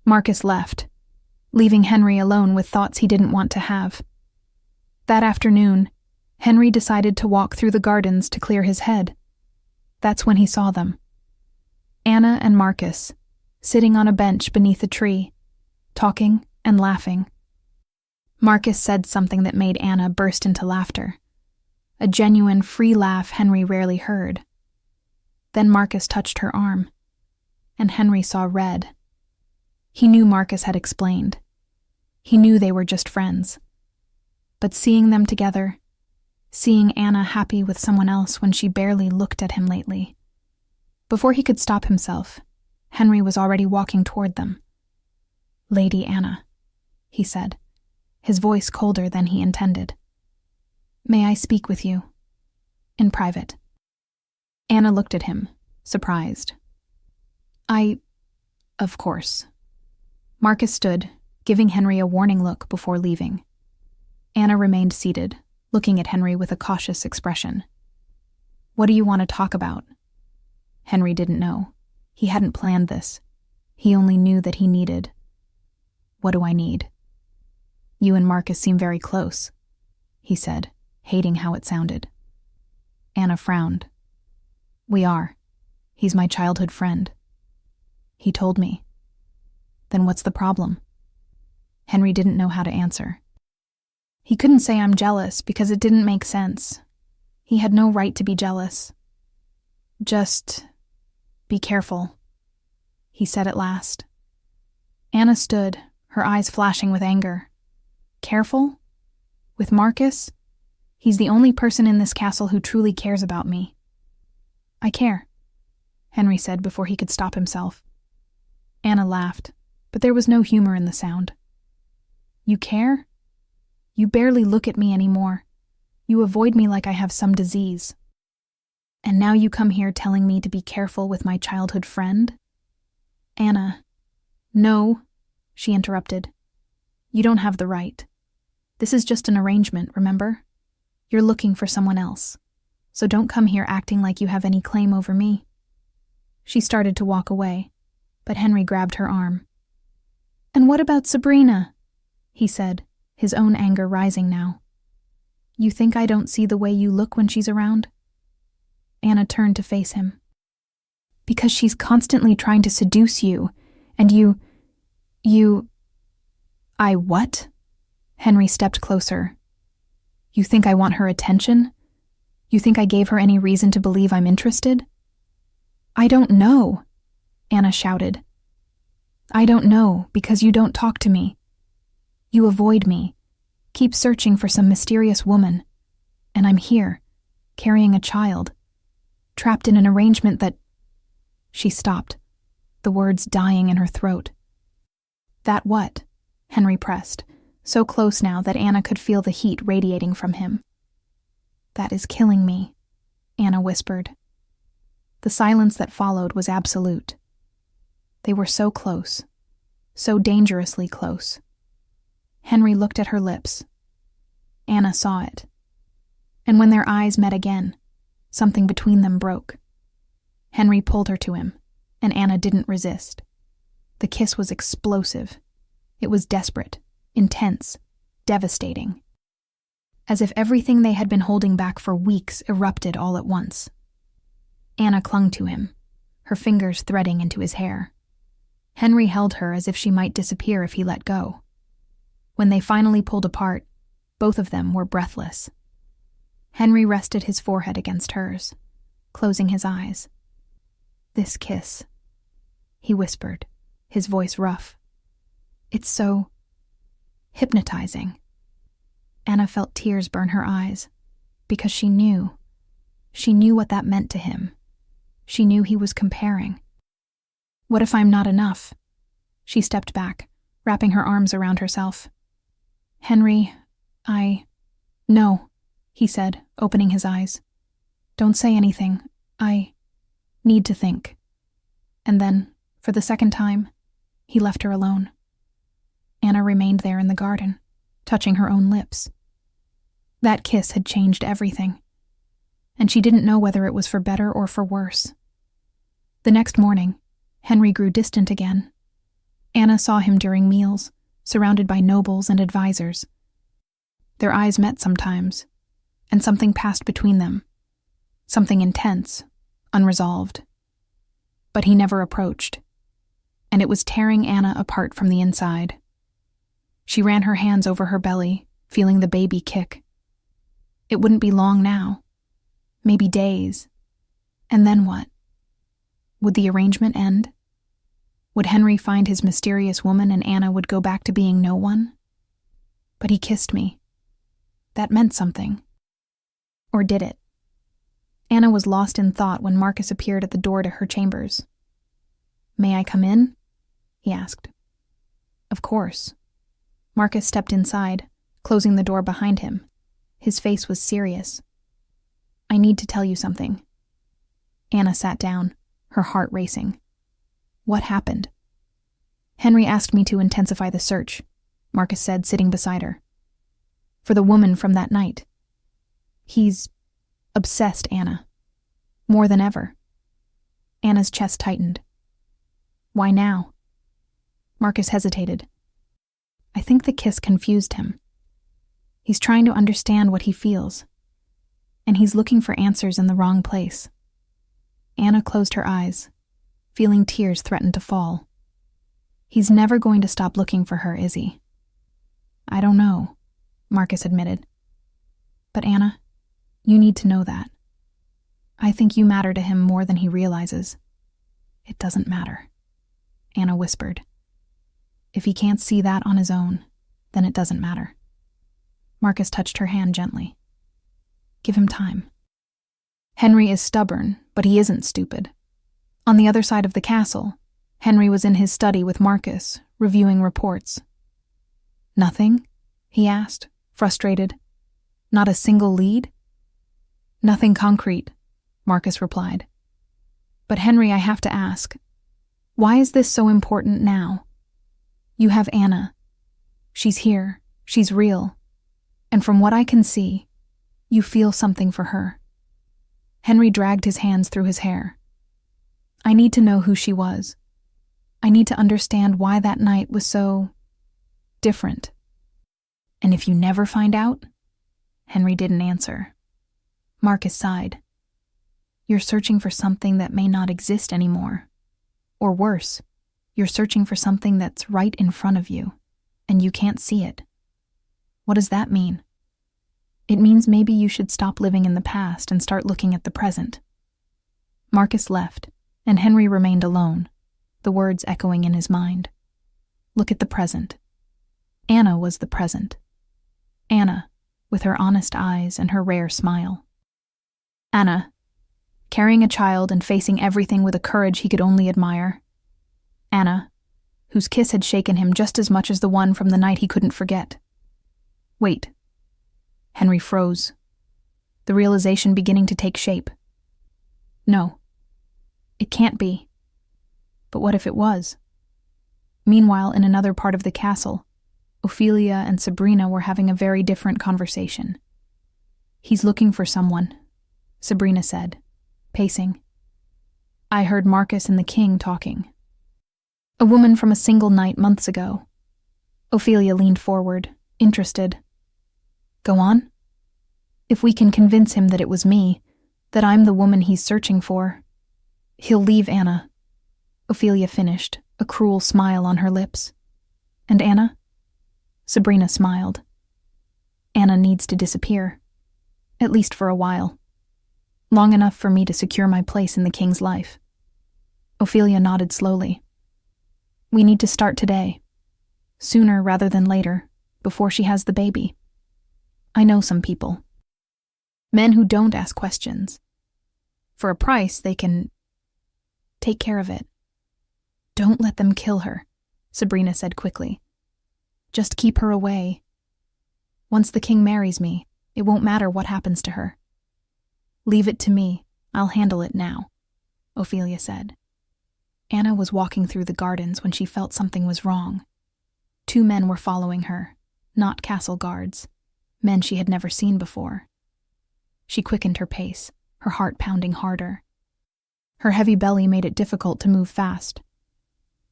Marcus left, leaving Henry alone with thoughts he didn't want to have. That afternoon, Henry decided to walk through the gardens to clear his head. That's when he saw them. Anna and Marcus, sitting on a bench beneath a tree, talking and laughing. Marcus said something that made Anna burst into laughter. A genuine, free laugh Henry rarely heard. Then Marcus touched her arm, and Henry saw red. He knew Marcus had explained. He knew they were just friends. But seeing them together, seeing Anna happy with someone else when she barely looked at him lately. Before he could stop himself, Henry was already walking toward them. "Lady Anna," he said, his voice colder than he intended. "May I speak with you? In private?" Anna looked at him, surprised. Of course." Marcus stood, giving Henry a warning look before leaving. Anna remained seated, looking at Henry with a cautious expression. "What do you want to talk about?" Henry didn't know. He hadn't planned this. He only knew that he needed. "What do I need?" "You and Marcus seem very close," he said, hating how it sounded. Anna frowned. "We are. He's my childhood friend." "He told me." "Then what's the problem?" Henry didn't know how to answer. He couldn't say "I'm jealous" because it didn't make sense. He had no right to be jealous. "Just be careful," he said at last. Anna stood, her eyes flashing with anger. "Careful? With Marcus? He's the only person in this castle who truly cares about me." "I care," Henry said before he could stop himself. Anna laughed, but there was no humor in the sound. "You care? You barely look at me anymore. You avoid me like I have some disease. And now you come here telling me to be careful with my childhood friend?" "Anna." "No," she interrupted. "You don't have the right. This is just an arrangement, remember? You're looking for someone else. So don't come here acting like you have any claim over me." She started to walk away, but Henry grabbed her arm. "And what about Sabrina?" he said, his own anger rising now. "You think I don't see the way you look when she's around?" Anna turned to face him. "Because she's constantly trying to seduce you, and you... "I what?" Henry stepped closer. "You think I want her attention? You think I gave her any reason to believe I'm interested?" "I don't know," Anna shouted. "I don't know because you don't talk to me. You avoid me, keep searching for some mysterious woman, and I'm here, carrying a child, trapped in an arrangement that—" She stopped, the words dying in her throat. "That what?" Henry pressed, so close now that Anna could feel the heat radiating from him. "That is killing me," Anna whispered. The silence that followed was absolute. They were so close, so dangerously close. Henry looked at her lips. Anna saw it. And when their eyes met again, something between them broke. Henry pulled her to him, and Anna didn't resist. The kiss was explosive. It was desperate, intense, devastating. As if everything they had been holding back for weeks erupted all at once. Anna clung to him, her fingers threading into his hair. Henry held her as if she might disappear if he let go. When they finally pulled apart, both of them were breathless. Henry rested his forehead against hers, closing his eyes. "This kiss," he whispered, his voice rough. "It's so hypnotizing." Anna felt tears burn her eyes, because she knew what that meant to him. She knew he was comparing. "What if I'm not enough?" She stepped back, wrapping her arms around herself. "Henry, No," he said, opening his eyes. "Don't say anything. I need to think." And then, for the second time, he left her alone. Anna remained there in the garden, touching her own lips. That kiss had changed everything, and she didn't know whether it was for better or for worse. The next morning, Henry grew distant again. Anna saw him during meals, surrounded by nobles and advisors. Their eyes met sometimes, and something passed between them, something intense, unresolved. But he never approached, and it was tearing Anna apart from the inside. She ran her hands over her belly, feeling the baby kick. It wouldn't be long now. Maybe days. And then what? Would the arrangement end? Would Henry find his mysterious woman and Anna would go back to being no one? But he kissed me. That meant something. Or did it? Anna was lost in thought when Marcus appeared at the door to her chambers. "May I come in?" he asked. Of course. Marcus stepped inside, closing the door behind him. His face was serious. "I need to tell you something." Anna sat down, her heart racing. What happened? "Henry asked me to intensify the search," Marcus said, sitting beside her. "For the woman from that night. He's obsessed, Anna. More than ever." Anna's chest tightened. "Why now?" Marcus hesitated. "I think the kiss confused him. He's trying to understand what he feels. And he's looking for answers in the wrong place." Anna closed her eyes, feeling tears threaten to fall. "He's never going to stop looking for her, is he?" "I don't know," Marcus admitted. "But Anna, you need to know that. I think you matter to him more than he realizes." "It doesn't matter," Anna whispered. "If he can't see that on his own, then it doesn't matter." Marcus touched her hand gently. "Give him time. Henry is stubborn, but he isn't stupid." On the other side of the castle, Henry was in his study with Marcus, reviewing reports. "Nothing?" he asked, frustrated. "Not a single lead?" "Nothing concrete," Marcus replied. "But Henry, I have to ask, why is this so important now? You have Anna. She's here, she's real, and from what I can see, you feel something for her." Henry dragged his hands through his hair. "I need to know who she was. I need to understand why that night was so different." "And if you never find out?" Henry didn't answer. Marcus sighed. "You're searching for something that may not exist anymore. Or worse, you're searching for something that's right in front of you, and you can't see it. What does that mean?" "It means maybe you should stop living in the past and start looking at the present." Marcus left, and Henry remained alone, the words echoing in his mind. Look at the present. Anna was the present. Anna, with her honest eyes and her rare smile. Anna, carrying a child and facing everything with a courage he could only admire. Anna, whose kiss had shaken him just as much as the one from the night he couldn't forget. Wait. Henry froze, the realization beginning to take shape. No. It can't be. But what if it was? Meanwhile, in another part of the castle, Ophelia and Sabrina were having a very different conversation. "He's looking for someone," Sabrina said, pacing. "I heard Marcus and the king talking." "A woman from a single night months ago." Ophelia leaned forward, interested. "Go on." "If we can convince him that it was me, that I'm the woman he's searching for, he'll leave Anna." Ophelia finished, a cruel smile on her lips. "And Anna?" Sabrina smiled. "Anna needs to disappear. At least for a while. Long enough for me to secure my place in the king's life." Ophelia nodded slowly. "We need to start today. Sooner rather than later, before she has the baby. I know some people. Men who don't ask questions. For a price, they can take care of it." "Don't let them kill her," Sabrina said quickly. "Just keep her away. Once the king marries me, it won't matter what happens to her." "Leave it to me. I'll handle it now," Ophelia said. Anna was walking through the gardens when she felt something was wrong. 2 men were following her, not castle guards, men she had never seen before. She quickened her pace, her heart pounding harder. Her heavy belly made it difficult to move fast.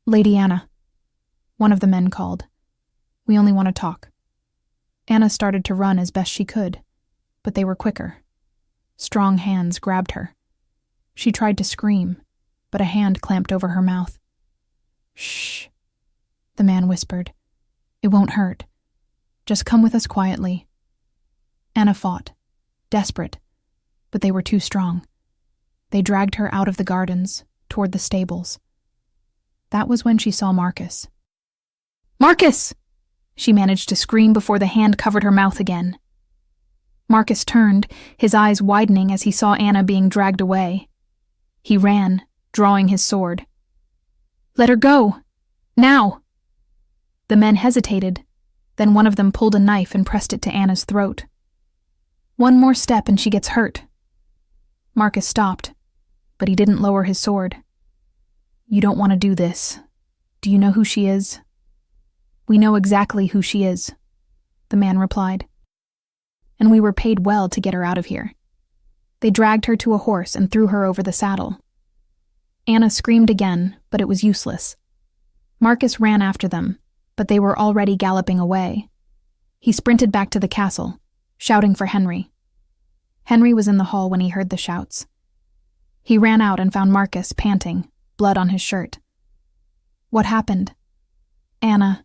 "Lady Anna," one of the men called. "We only want to talk." Anna started to run as best she could, but they were quicker. Strong hands grabbed her. She tried to scream, but a hand clamped over her mouth. "Shh," the man whispered. "It won't hurt. Just come with us quietly." Anna fought, desperate, but they were too strong. They dragged her out of the gardens, toward the stables. That was when she saw Marcus. "Marcus!" she managed to scream before the hand covered her mouth again. Marcus turned, his eyes widening as he saw Anna being dragged away. He ran, drawing his sword. "Let her go! Now!" The men hesitated, then one of them pulled a knife and pressed it to Anna's throat. "One more step and she gets hurt." Marcus stopped, but he didn't lower his sword. "You don't want to do this. Do you know who she is?" "We know exactly who she is," the man replied. "And we were paid well to get her out of here." They dragged her to a horse and threw her over the saddle. Anna screamed again, but it was useless. Marcus ran after them, but they were already galloping away. He sprinted back to the castle, shouting for Henry. Henry was in the hall when he heard the shouts. He ran out and found Marcus panting, blood on his shirt. "What happened?" "Anna,"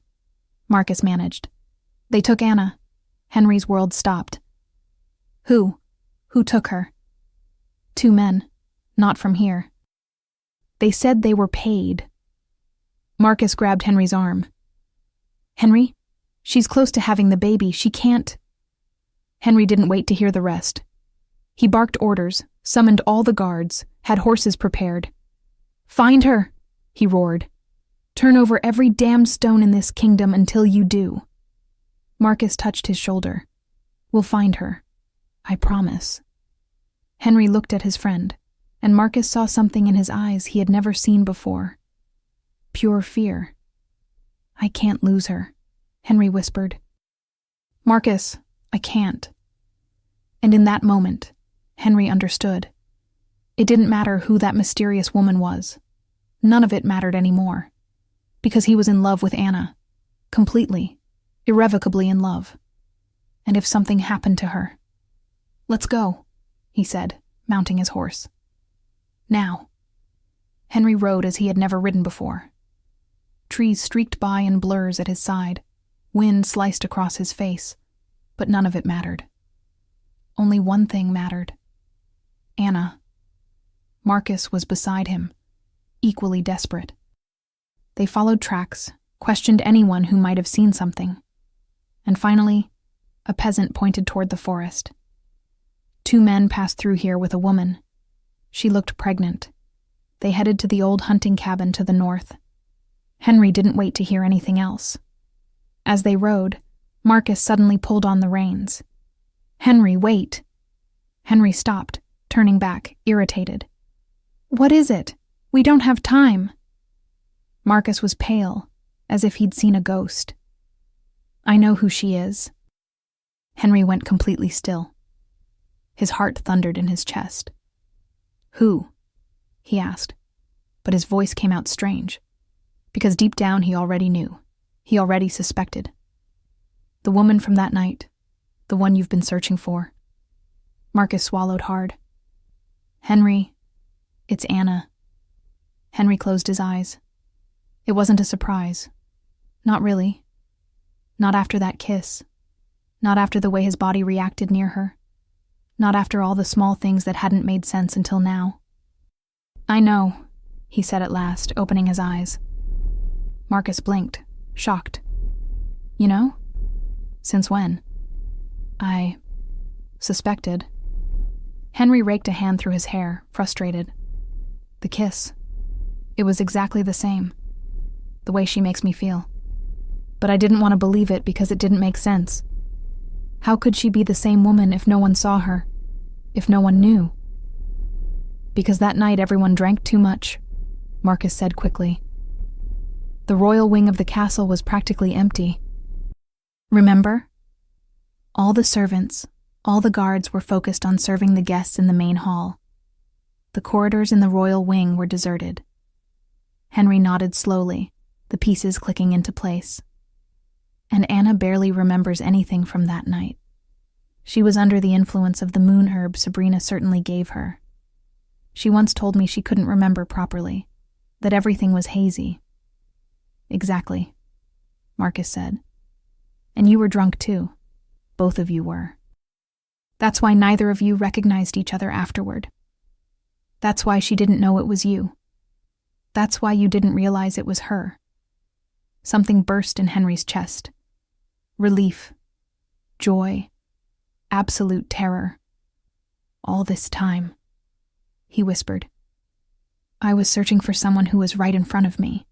Marcus managed. "They took Anna." Henry's world stopped. "Who? Who took her?" "Two men. Not from here." "They said they were paid." Marcus grabbed Henry's arm. "Henry, she's close to having the baby. She can't." Henry didn't wait to hear the rest. He barked orders, summoned all the guards, had horses prepared. "Find her," he roared. "Turn over every damned stone in this kingdom until you do." Marcus touched his shoulder. "We'll find her. I promise." Henry looked at his friend, and Marcus saw something in his eyes he had never seen before. Pure fear. "I can't lose her," Henry whispered. "Marcus, I can't." And in that moment, Henry understood. It didn't matter who that mysterious woman was. None of it mattered anymore. Because he was in love with Anna. Completely, irrevocably in love. And if something happened to her... "Let's go," he said, mounting his horse. "Now." Henry rode as he had never ridden before. Trees streaked by in blurs at his side. Wind sliced across his face. But none of it mattered. Only one thing mattered. Anna. Marcus was beside him, equally desperate. They followed tracks, questioned anyone who might have seen something. And finally, a peasant pointed toward the forest. Two men passed through here with a woman. She looked pregnant. They headed to the old hunting cabin to the north. Henry didn't wait to hear anything else. As they rode, Marcus suddenly pulled on the reins. "Henry, wait!" Henry stopped, turning back, irritated. "What is it? We don't have time." Marcus was pale, as if he'd seen a ghost. "I know who she is." Henry went completely still. His heart thundered in his chest. "Who?" he asked, but his voice came out strange, because deep down he already knew. He already suspected. "The woman from that night, the one you've been searching for." Marcus swallowed hard. "Henry, it's Anna." Henry closed his eyes. It wasn't a surprise. Not really. Not after that kiss. Not after the way his body reacted near her. Not after all the small things that hadn't made sense until now. "I know," he said at last, opening his eyes. Marcus blinked, shocked. "You know? Since when?" "I suspected." Henry raked a hand through his hair, frustrated. "The kiss. It was exactly the same. The way she makes me feel. But I didn't want to believe it because it didn't make sense. How could she be the same woman if no one saw her? If no one knew?" "Because that night everyone drank too much," Marcus said quickly. "The royal wing of the castle was practically empty. Remember? All the servants, all the guards were focused on serving the guests in the main hall. The corridors in the royal wing were deserted." Henry nodded slowly, the pieces clicking into place. "And Anna barely remembers anything from that night. She was under the influence of the moon herb Sabrina certainly gave her. She once told me she couldn't remember properly, that everything was hazy." "Exactly," Marcus said. "And you were drunk too. Both of you were. That's why neither of you recognized each other afterward. That's why she didn't know it was you. That's why you didn't realize it was her. Something burst in Henry's chest. Relief. Joy. Absolute terror. All this time, he whispered. I was searching for someone who was right in front of me.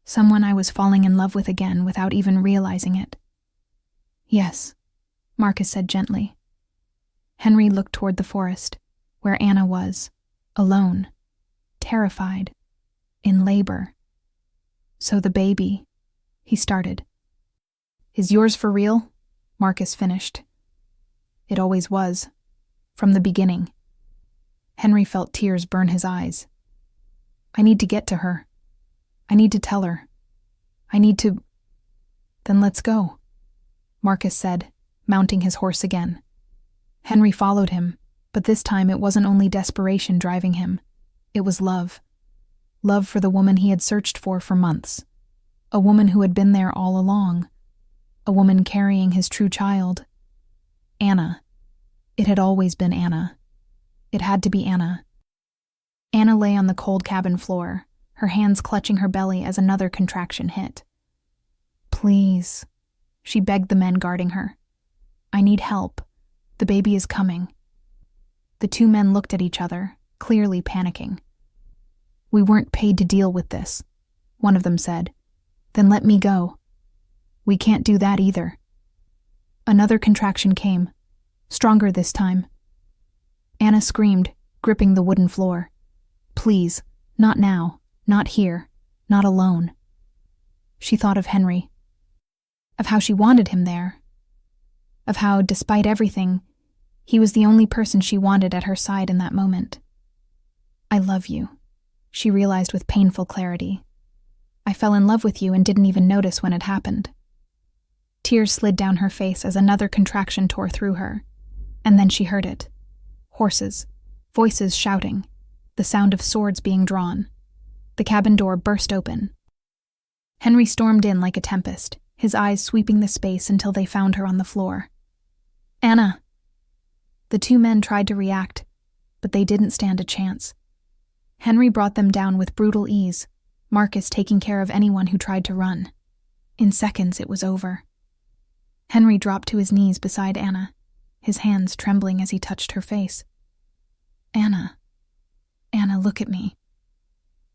Someone I was falling in love with again without even realizing it. Yes, Marcus said gently. Henry looked toward the forest, where Anna was, alone, terrified, in labor. So the baby, he started. Is yours for real? Marcus finished. It always was, from the beginning. Henry felt tears burn his eyes. I need to get to her. I need to tell her. I need to... Then let's go, Marcus said, mounting his horse again. Henry followed him, but this time it wasn't only desperation driving him. It was love. Love for the woman he had searched for months. A woman who had been there all along. A woman carrying his true child. Anna. It had always been Anna. It had to be Anna. Anna lay on the cold cabin floor, her hands clutching her belly as another contraction hit. Please, she begged the men guarding her. I need help. The baby is coming. The two men looked at each other, clearly panicking. We weren't paid to deal with this, one of them said. Then let me go. We can't do that either. Another contraction came, stronger this time. Anna screamed, gripping the wooden floor. Please, not now, not here, not alone. She thought of Henry, of how she wanted him there, of how, despite everything, he was the only person she wanted at her side in that moment. I love you, she realized with painful clarity. I fell in love with you and didn't even notice when it happened. Tears slid down her face as another contraction tore through her, and then she heard it. Horses, voices shouting, the sound of swords being drawn. The cabin door burst open. Henry stormed in like a tempest, his eyes sweeping the space until they found her on the floor. Anna! The two men tried to react, but they didn't stand a chance. Henry brought them down with brutal ease, Marcus taking care of anyone who tried to run. In seconds, it was over. Henry dropped to his knees beside Anna, his hands trembling as he touched her face. Anna, look at me.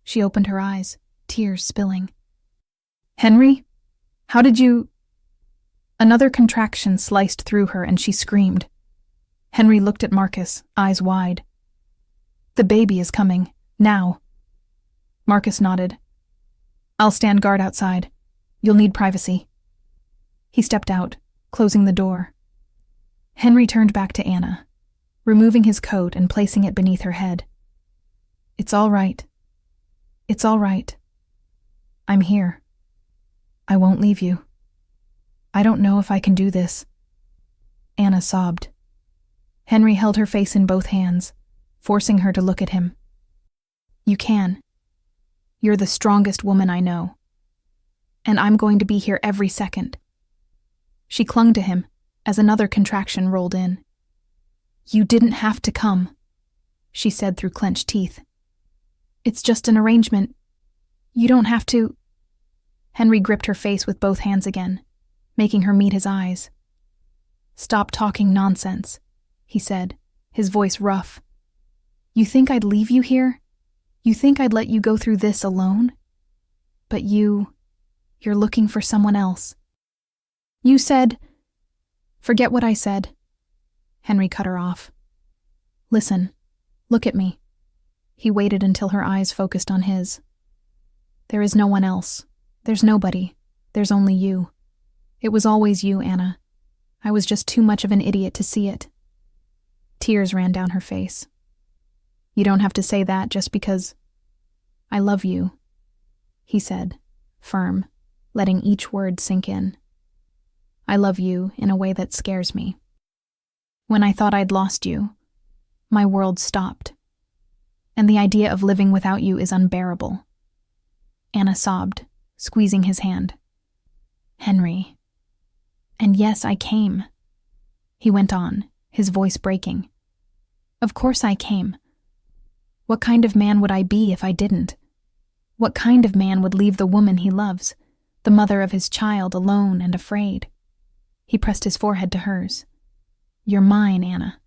She opened her eyes, tears spilling. Henry? How did you... Another contraction sliced through her and she screamed. Henry looked at Marcus, eyes wide. The baby is coming, now. Marcus nodded. I'll stand guard outside. You'll need privacy. He stepped out, closing the door. Henry turned back to Anna, removing his coat and placing it beneath her head. It's all right. It's all right. I'm here. I won't leave you. I don't know if I can do this. Anna sobbed. Henry held her face in both hands, forcing her to look at him. You can. You're the strongest woman I know. And I'm going to be here every second. She clung to him as another contraction rolled in. You didn't have to come, she said through clenched teeth. It's just an arrangement. You don't have to... Henry gripped her face with both hands again, making her meet his eyes. Stop talking nonsense, he said, his voice rough. You think I'd leave you here? You think I'd let you go through this alone? But you're looking for someone else. You said... Forget what I said. Henry cut her off. Listen, look at me. He waited until her eyes focused on his. There is no one else. There's nobody. There's only you. It was always you, Anna. I was just too much of an idiot to see it. Tears ran down her face. You don't have to say that just because... I love you, he said, firm, letting each word sink in. I love you in a way that scares me. When I thought I'd lost you, my world stopped. And the idea of living without you is unbearable. Anna sobbed, squeezing his hand. Henry. And yes, I came. He went on, his voice breaking. Of course I came. What kind of man would I be if I didn't? What kind of man would leave the woman he loves, the mother of his child, alone and afraid? He pressed his forehead to hers. You're mine, Anna.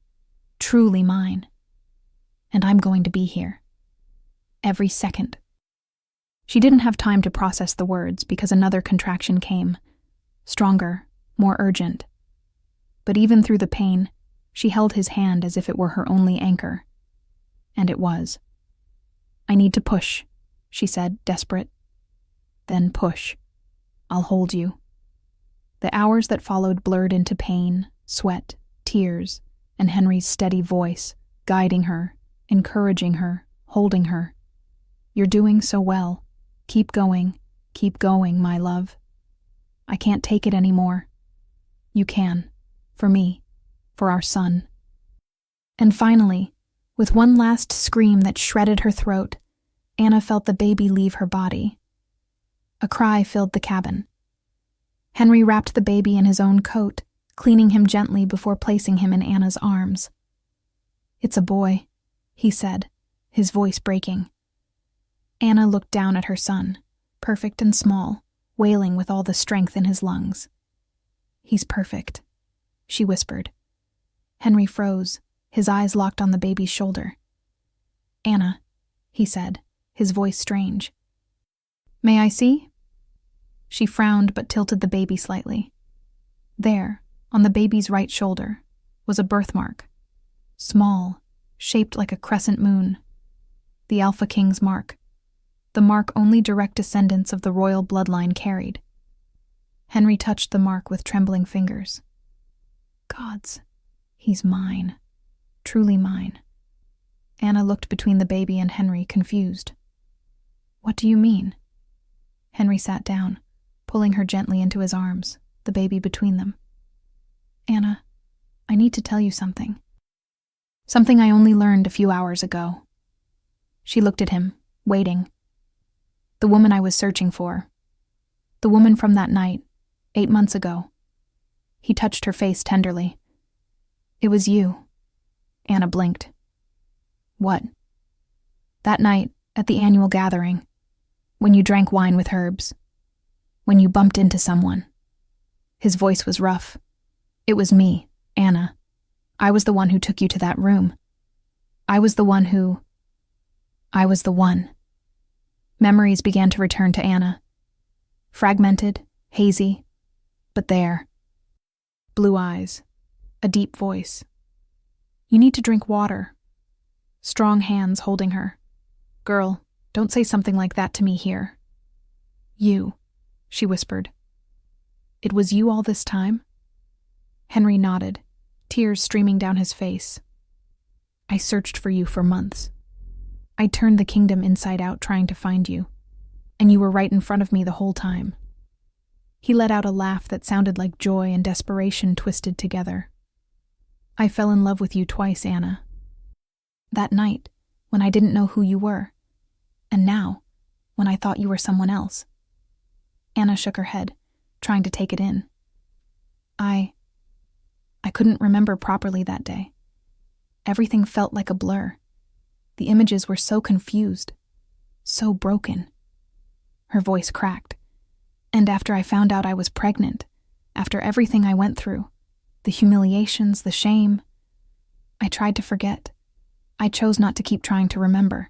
Truly mine. And I'm going to be here. Every second. She didn't have time to process the words because another contraction came. Stronger, more urgent. But even through the pain, she held his hand as if it were her only anchor. And it was. I need to push, she said, desperate. Then push. I'll hold you. The hours that followed blurred into pain, sweat, tears, and Henry's steady voice, guiding her, encouraging her, holding her. You're doing so well. Keep going, my love. I can't take it anymore. You can. For me. For our son. And finally, with one last scream that shredded her throat, Anna felt the baby leave her body. A cry filled the cabin. Henry wrapped the baby in his own coat, cleaning him gently before placing him in Anna's arms. It's a boy, he said, his voice breaking. Anna looked down at her son, perfect and small, wailing with all the strength in his lungs. He's perfect, she whispered. Henry froze, his eyes locked on the baby's shoulder. Anna, he said, his voice strange. May I see? She frowned but tilted the baby slightly. There, on the baby's right shoulder, was a birthmark. Small, shaped like a crescent moon. The Alpha King's mark. The mark only direct descendants of the royal bloodline carried. Henry touched the mark with trembling fingers. Gods, he's mine. Truly mine. Anna looked between the baby and Henry, confused. What do you mean? Henry sat down, pulling her gently into his arms, the baby between them. Anna, I need to tell you something. Something I only learned a few hours ago. She looked at him, waiting. The woman I was searching for. The woman from that night, 8 months ago. He touched her face tenderly. It was you. Anna blinked. What? That night, at the annual gathering, when you drank wine with herbs, when you bumped into someone. His voice was rough. It was me, Anna. I was the one who took you to that room. I was the one. Memories began to return to Anna. Fragmented, hazy, but there. Blue eyes, a deep voice. You need to drink water. Strong hands holding her. Girl, don't say something like that to me here. You, she whispered. It was you all this time? Henry nodded, tears streaming down his face. I searched for you for months. I turned the kingdom inside out trying to find you, and you were right in front of me the whole time. He let out a laugh that sounded like joy and desperation twisted together. I fell in love with you twice, Anna. That night, when I didn't know who you were, and now, when I thought you were someone else. Anna shook her head, trying to take it in. I couldn't remember properly that day. Everything felt like a blur. The images were so confused, so broken. Her voice cracked. And after I found out I was pregnant, after everything I went through, the humiliations, the shame, I tried to forget. I chose not to keep trying to remember.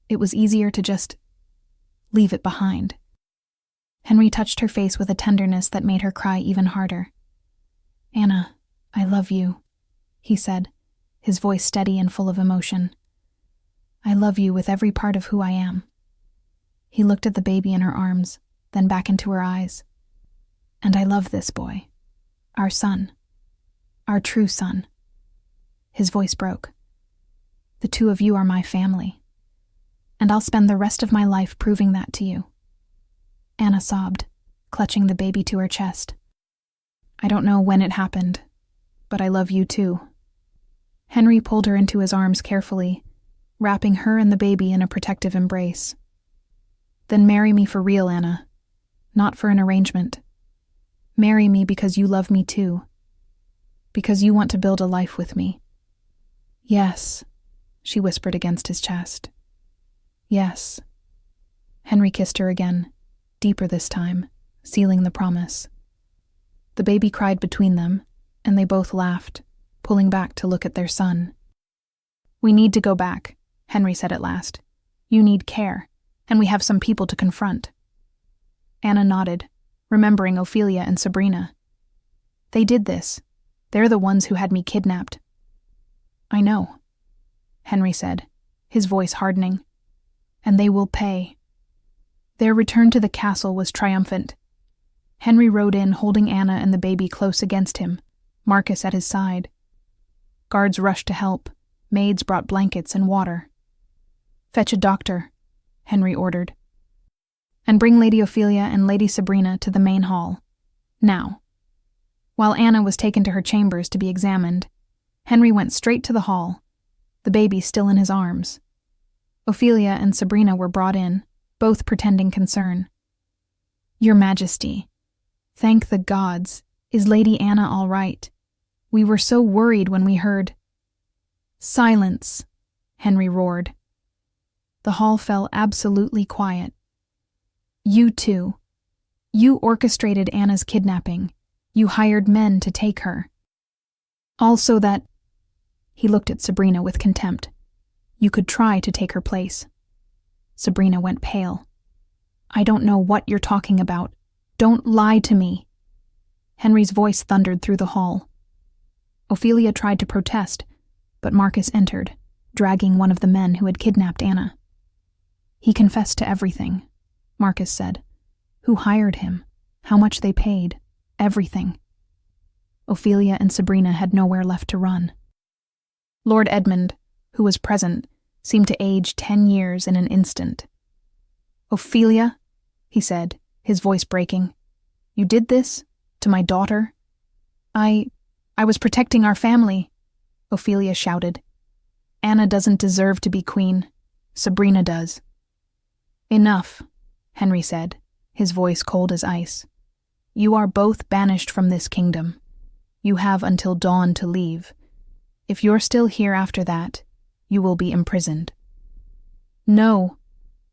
It was easier to just leave it behind. Henry touched her face with a tenderness that made her cry even harder. Anna, I love you, he said, his voice steady and full of emotion. I love you with every part of who I am. He looked at the baby in her arms, then back into her eyes. And I love this boy. Our son. Our true son. His voice broke. The two of you are my family. And I'll spend the rest of my life proving that to you. Anna sobbed, clutching the baby to her chest. I don't know when it happened, but I love you too. Henry pulled her into his arms carefully, wrapping her and the baby in a protective embrace. Then marry me for real, Anna. Not for an arrangement. Marry me because you love me too. Because you want to build a life with me. Yes, she whispered against his chest. Yes. Henry kissed her again, deeper this time, sealing the promise. The baby cried between them, and they both laughed, pulling back to look at their son. "We need to go back," Henry said at last. "You need care, and we have some people to confront." Anna nodded, remembering Ophelia and Sabrina. "They did this. They're the ones who had me kidnapped." "I know," Henry said, his voice hardening. "And they will pay." Their return to the castle was triumphant. Henry rode in holding Anna and the baby close against him, Marcus at his side. Guards rushed to help. Maids brought blankets and water. "Fetch a doctor," Henry ordered. "And bring Lady Ophelia and Lady Sabrina to the main hall. Now." While Anna was taken to her chambers to be examined, Henry went straight to the hall, the baby still in his arms. Ophelia and Sabrina were brought in, both pretending concern. "Your Majesty, thank the gods. Is Lady Anna all right? We were so worried when we heard—" "Silence," Henry roared. The hall fell absolutely quiet. "You two. You orchestrated Anna's kidnapping. You hired men to take her. Also that—" He looked at Sabrina with contempt. "You could try to take her place." Sabrina went pale. "I don't know what you're talking about. Don't lie to me." Henry's voice thundered through the hall. Ophelia tried to protest, but Marcus entered, dragging one of the men who had kidnapped Anna. "He confessed to everything," Marcus said. "Who hired him, how much they paid, everything." Ophelia and Sabrina had nowhere left to run. Lord Edmund, who was present, seemed to age 10 years in an instant. "Ophelia," he said, his voice breaking, "you did this? To my daughter?" I was protecting our family," Ophelia shouted. "Anna doesn't deserve to be queen. Sabrina does." "Enough," Henry said, his voice cold as ice. "You are both banished from this kingdom. You have until dawn to leave. If you're still here after that, you will be imprisoned." "No,"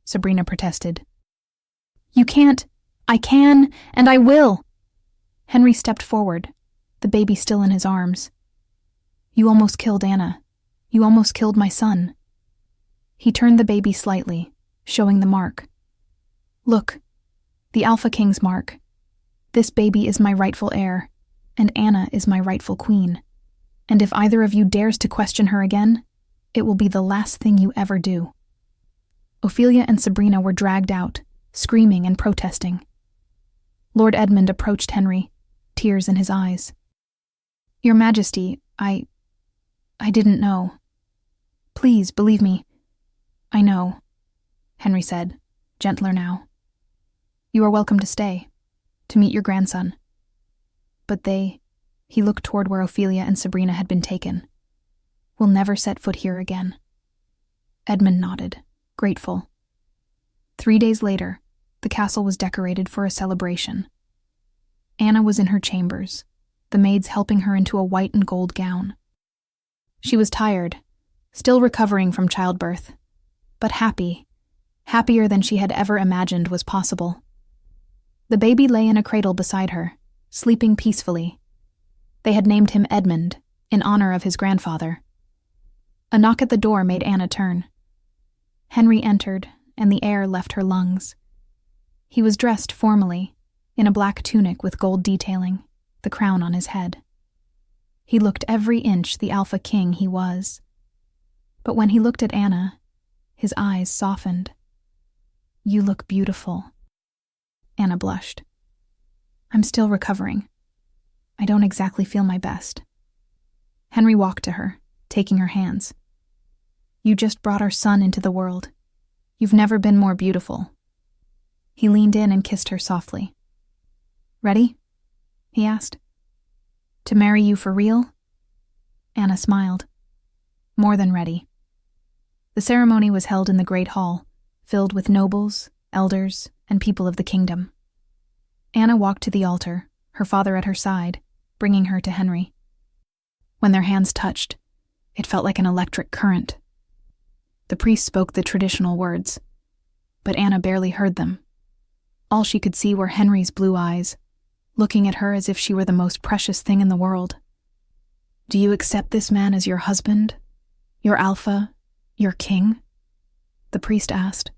Sabrina protested. "You can't. I can, and I will." Henry stepped forward, the baby still in his arms. "You almost killed Anna. You almost killed my son." He turned the baby slightly, showing the mark. "Look, the Alpha King's mark. This baby is my rightful heir, and Anna is my rightful queen. And if either of you dares to question her again, it will be the last thing you ever do." Ophelia and Sabrina were dragged out, screaming and protesting. Lord Edmund approached Henry, tears in his eyes. "Your Majesty, I didn't know. Please, believe me." "I know," Henry said, gentler now. "You are welcome to stay, to meet your grandson. But they," he looked toward where Ophelia and Sabrina had been taken, "will never set foot here again." Edmund nodded, grateful. 3 days later, the castle was decorated for a celebration. Anna was in her chambers, the maids helping her into a white and gold gown. She was tired, still recovering from childbirth, but happy, happier than she had ever imagined was possible. The baby lay in a cradle beside her, sleeping peacefully. They had named him Edmund, in honor of his grandfather. A knock at the door made Anna turn. Henry entered, and the air left her lungs. He was dressed formally, in a black tunic with gold detailing, the crown on his head. He looked every inch the Alpha King he was. But when he looked at Anna, his eyes softened. "You look beautiful." Anna blushed. "I'm still recovering. I don't exactly feel my best." Henry walked to her, taking her hands. "You just brought our son into the world. You've never been more beautiful." He leaned in and kissed her softly. "Ready?" he asked. "To marry you for real?" Anna smiled. "More than ready." The ceremony was held in the great hall, filled with nobles, elders, and people of the kingdom. Anna walked to the altar, her father at her side, bringing her to Henry. When their hands touched, it felt like an electric current. The priest spoke the traditional words. but Anna barely heard them. All she could see were Henry's blue eyes, looking at her as if she were the most precious thing in the world. "Do you accept this man as your husband? Your alpha? Your king?" the priest asked.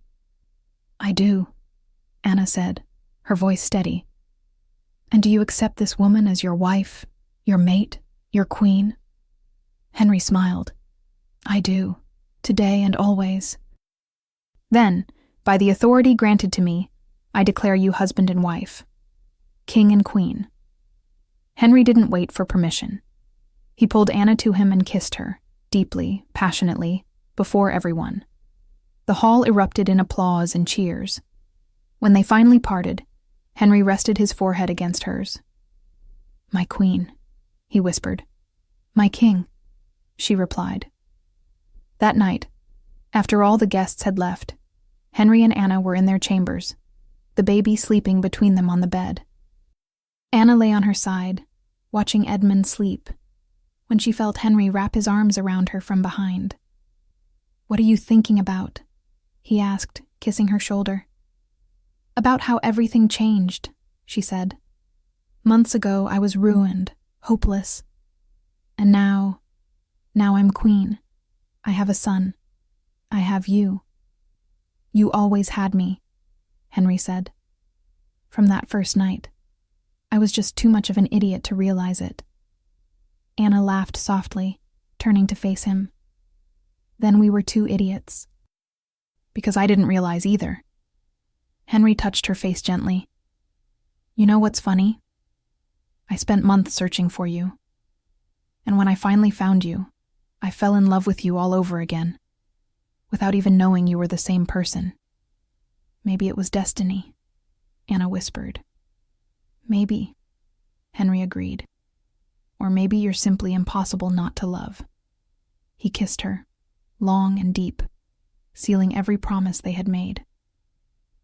"I do," Anna said, her voice steady. "And do you accept this woman as your wife, your mate, your queen?" Henry smiled. "I do, today and always." "Then, by the authority granted to me, I declare you husband and wife, king and queen." Henry didn't wait for permission. He pulled Anna to him and kissed her, deeply, passionately, before everyone. The hall erupted in applause and cheers. When they finally parted, Henry rested his forehead against hers. "My queen," he whispered. "My king," she replied. That night, after all the guests had left, Henry and Anna were in their chambers, the baby sleeping between them on the bed. Anna lay on her side, watching Edmund sleep, when she felt Henry wrap his arms around her from behind. "What are you thinking about?" he asked, kissing her shoulder. "About how everything changed," she said. "Months ago I was ruined, hopeless. And now I'm queen. I have a son. I have you." "You always had me," Henry said. "From that first night. I was just too much of an idiot to realize it." Anna laughed softly, turning to face him. "Then we were two idiots." "Because I didn't realize either." Henry touched her face gently. "You know what's funny? I spent months searching for you. And when I finally found you, I fell in love with you all over again, without even knowing you were the same person." "Maybe it was destiny," Anna whispered. "Maybe," Henry agreed. "Or maybe you're simply impossible not to love." He kissed her, long and deep, sealing every promise they had made.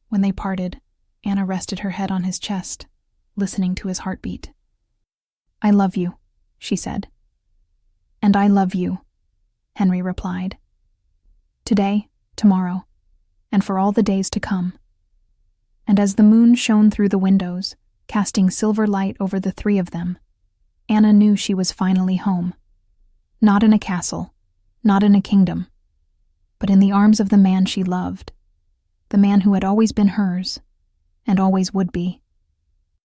When they parted, Anna rested her head on his chest, listening to his heartbeat. "I love you," she said. "And I love you," Henry replied. "Today, tomorrow, and for all the days to come." And as the moon shone through the windows, casting silver light over the three of them, Anna knew she was finally home. Not in a castle, not in a kingdom, but in the arms of the man she loved, the man who had always been hers, and always would be.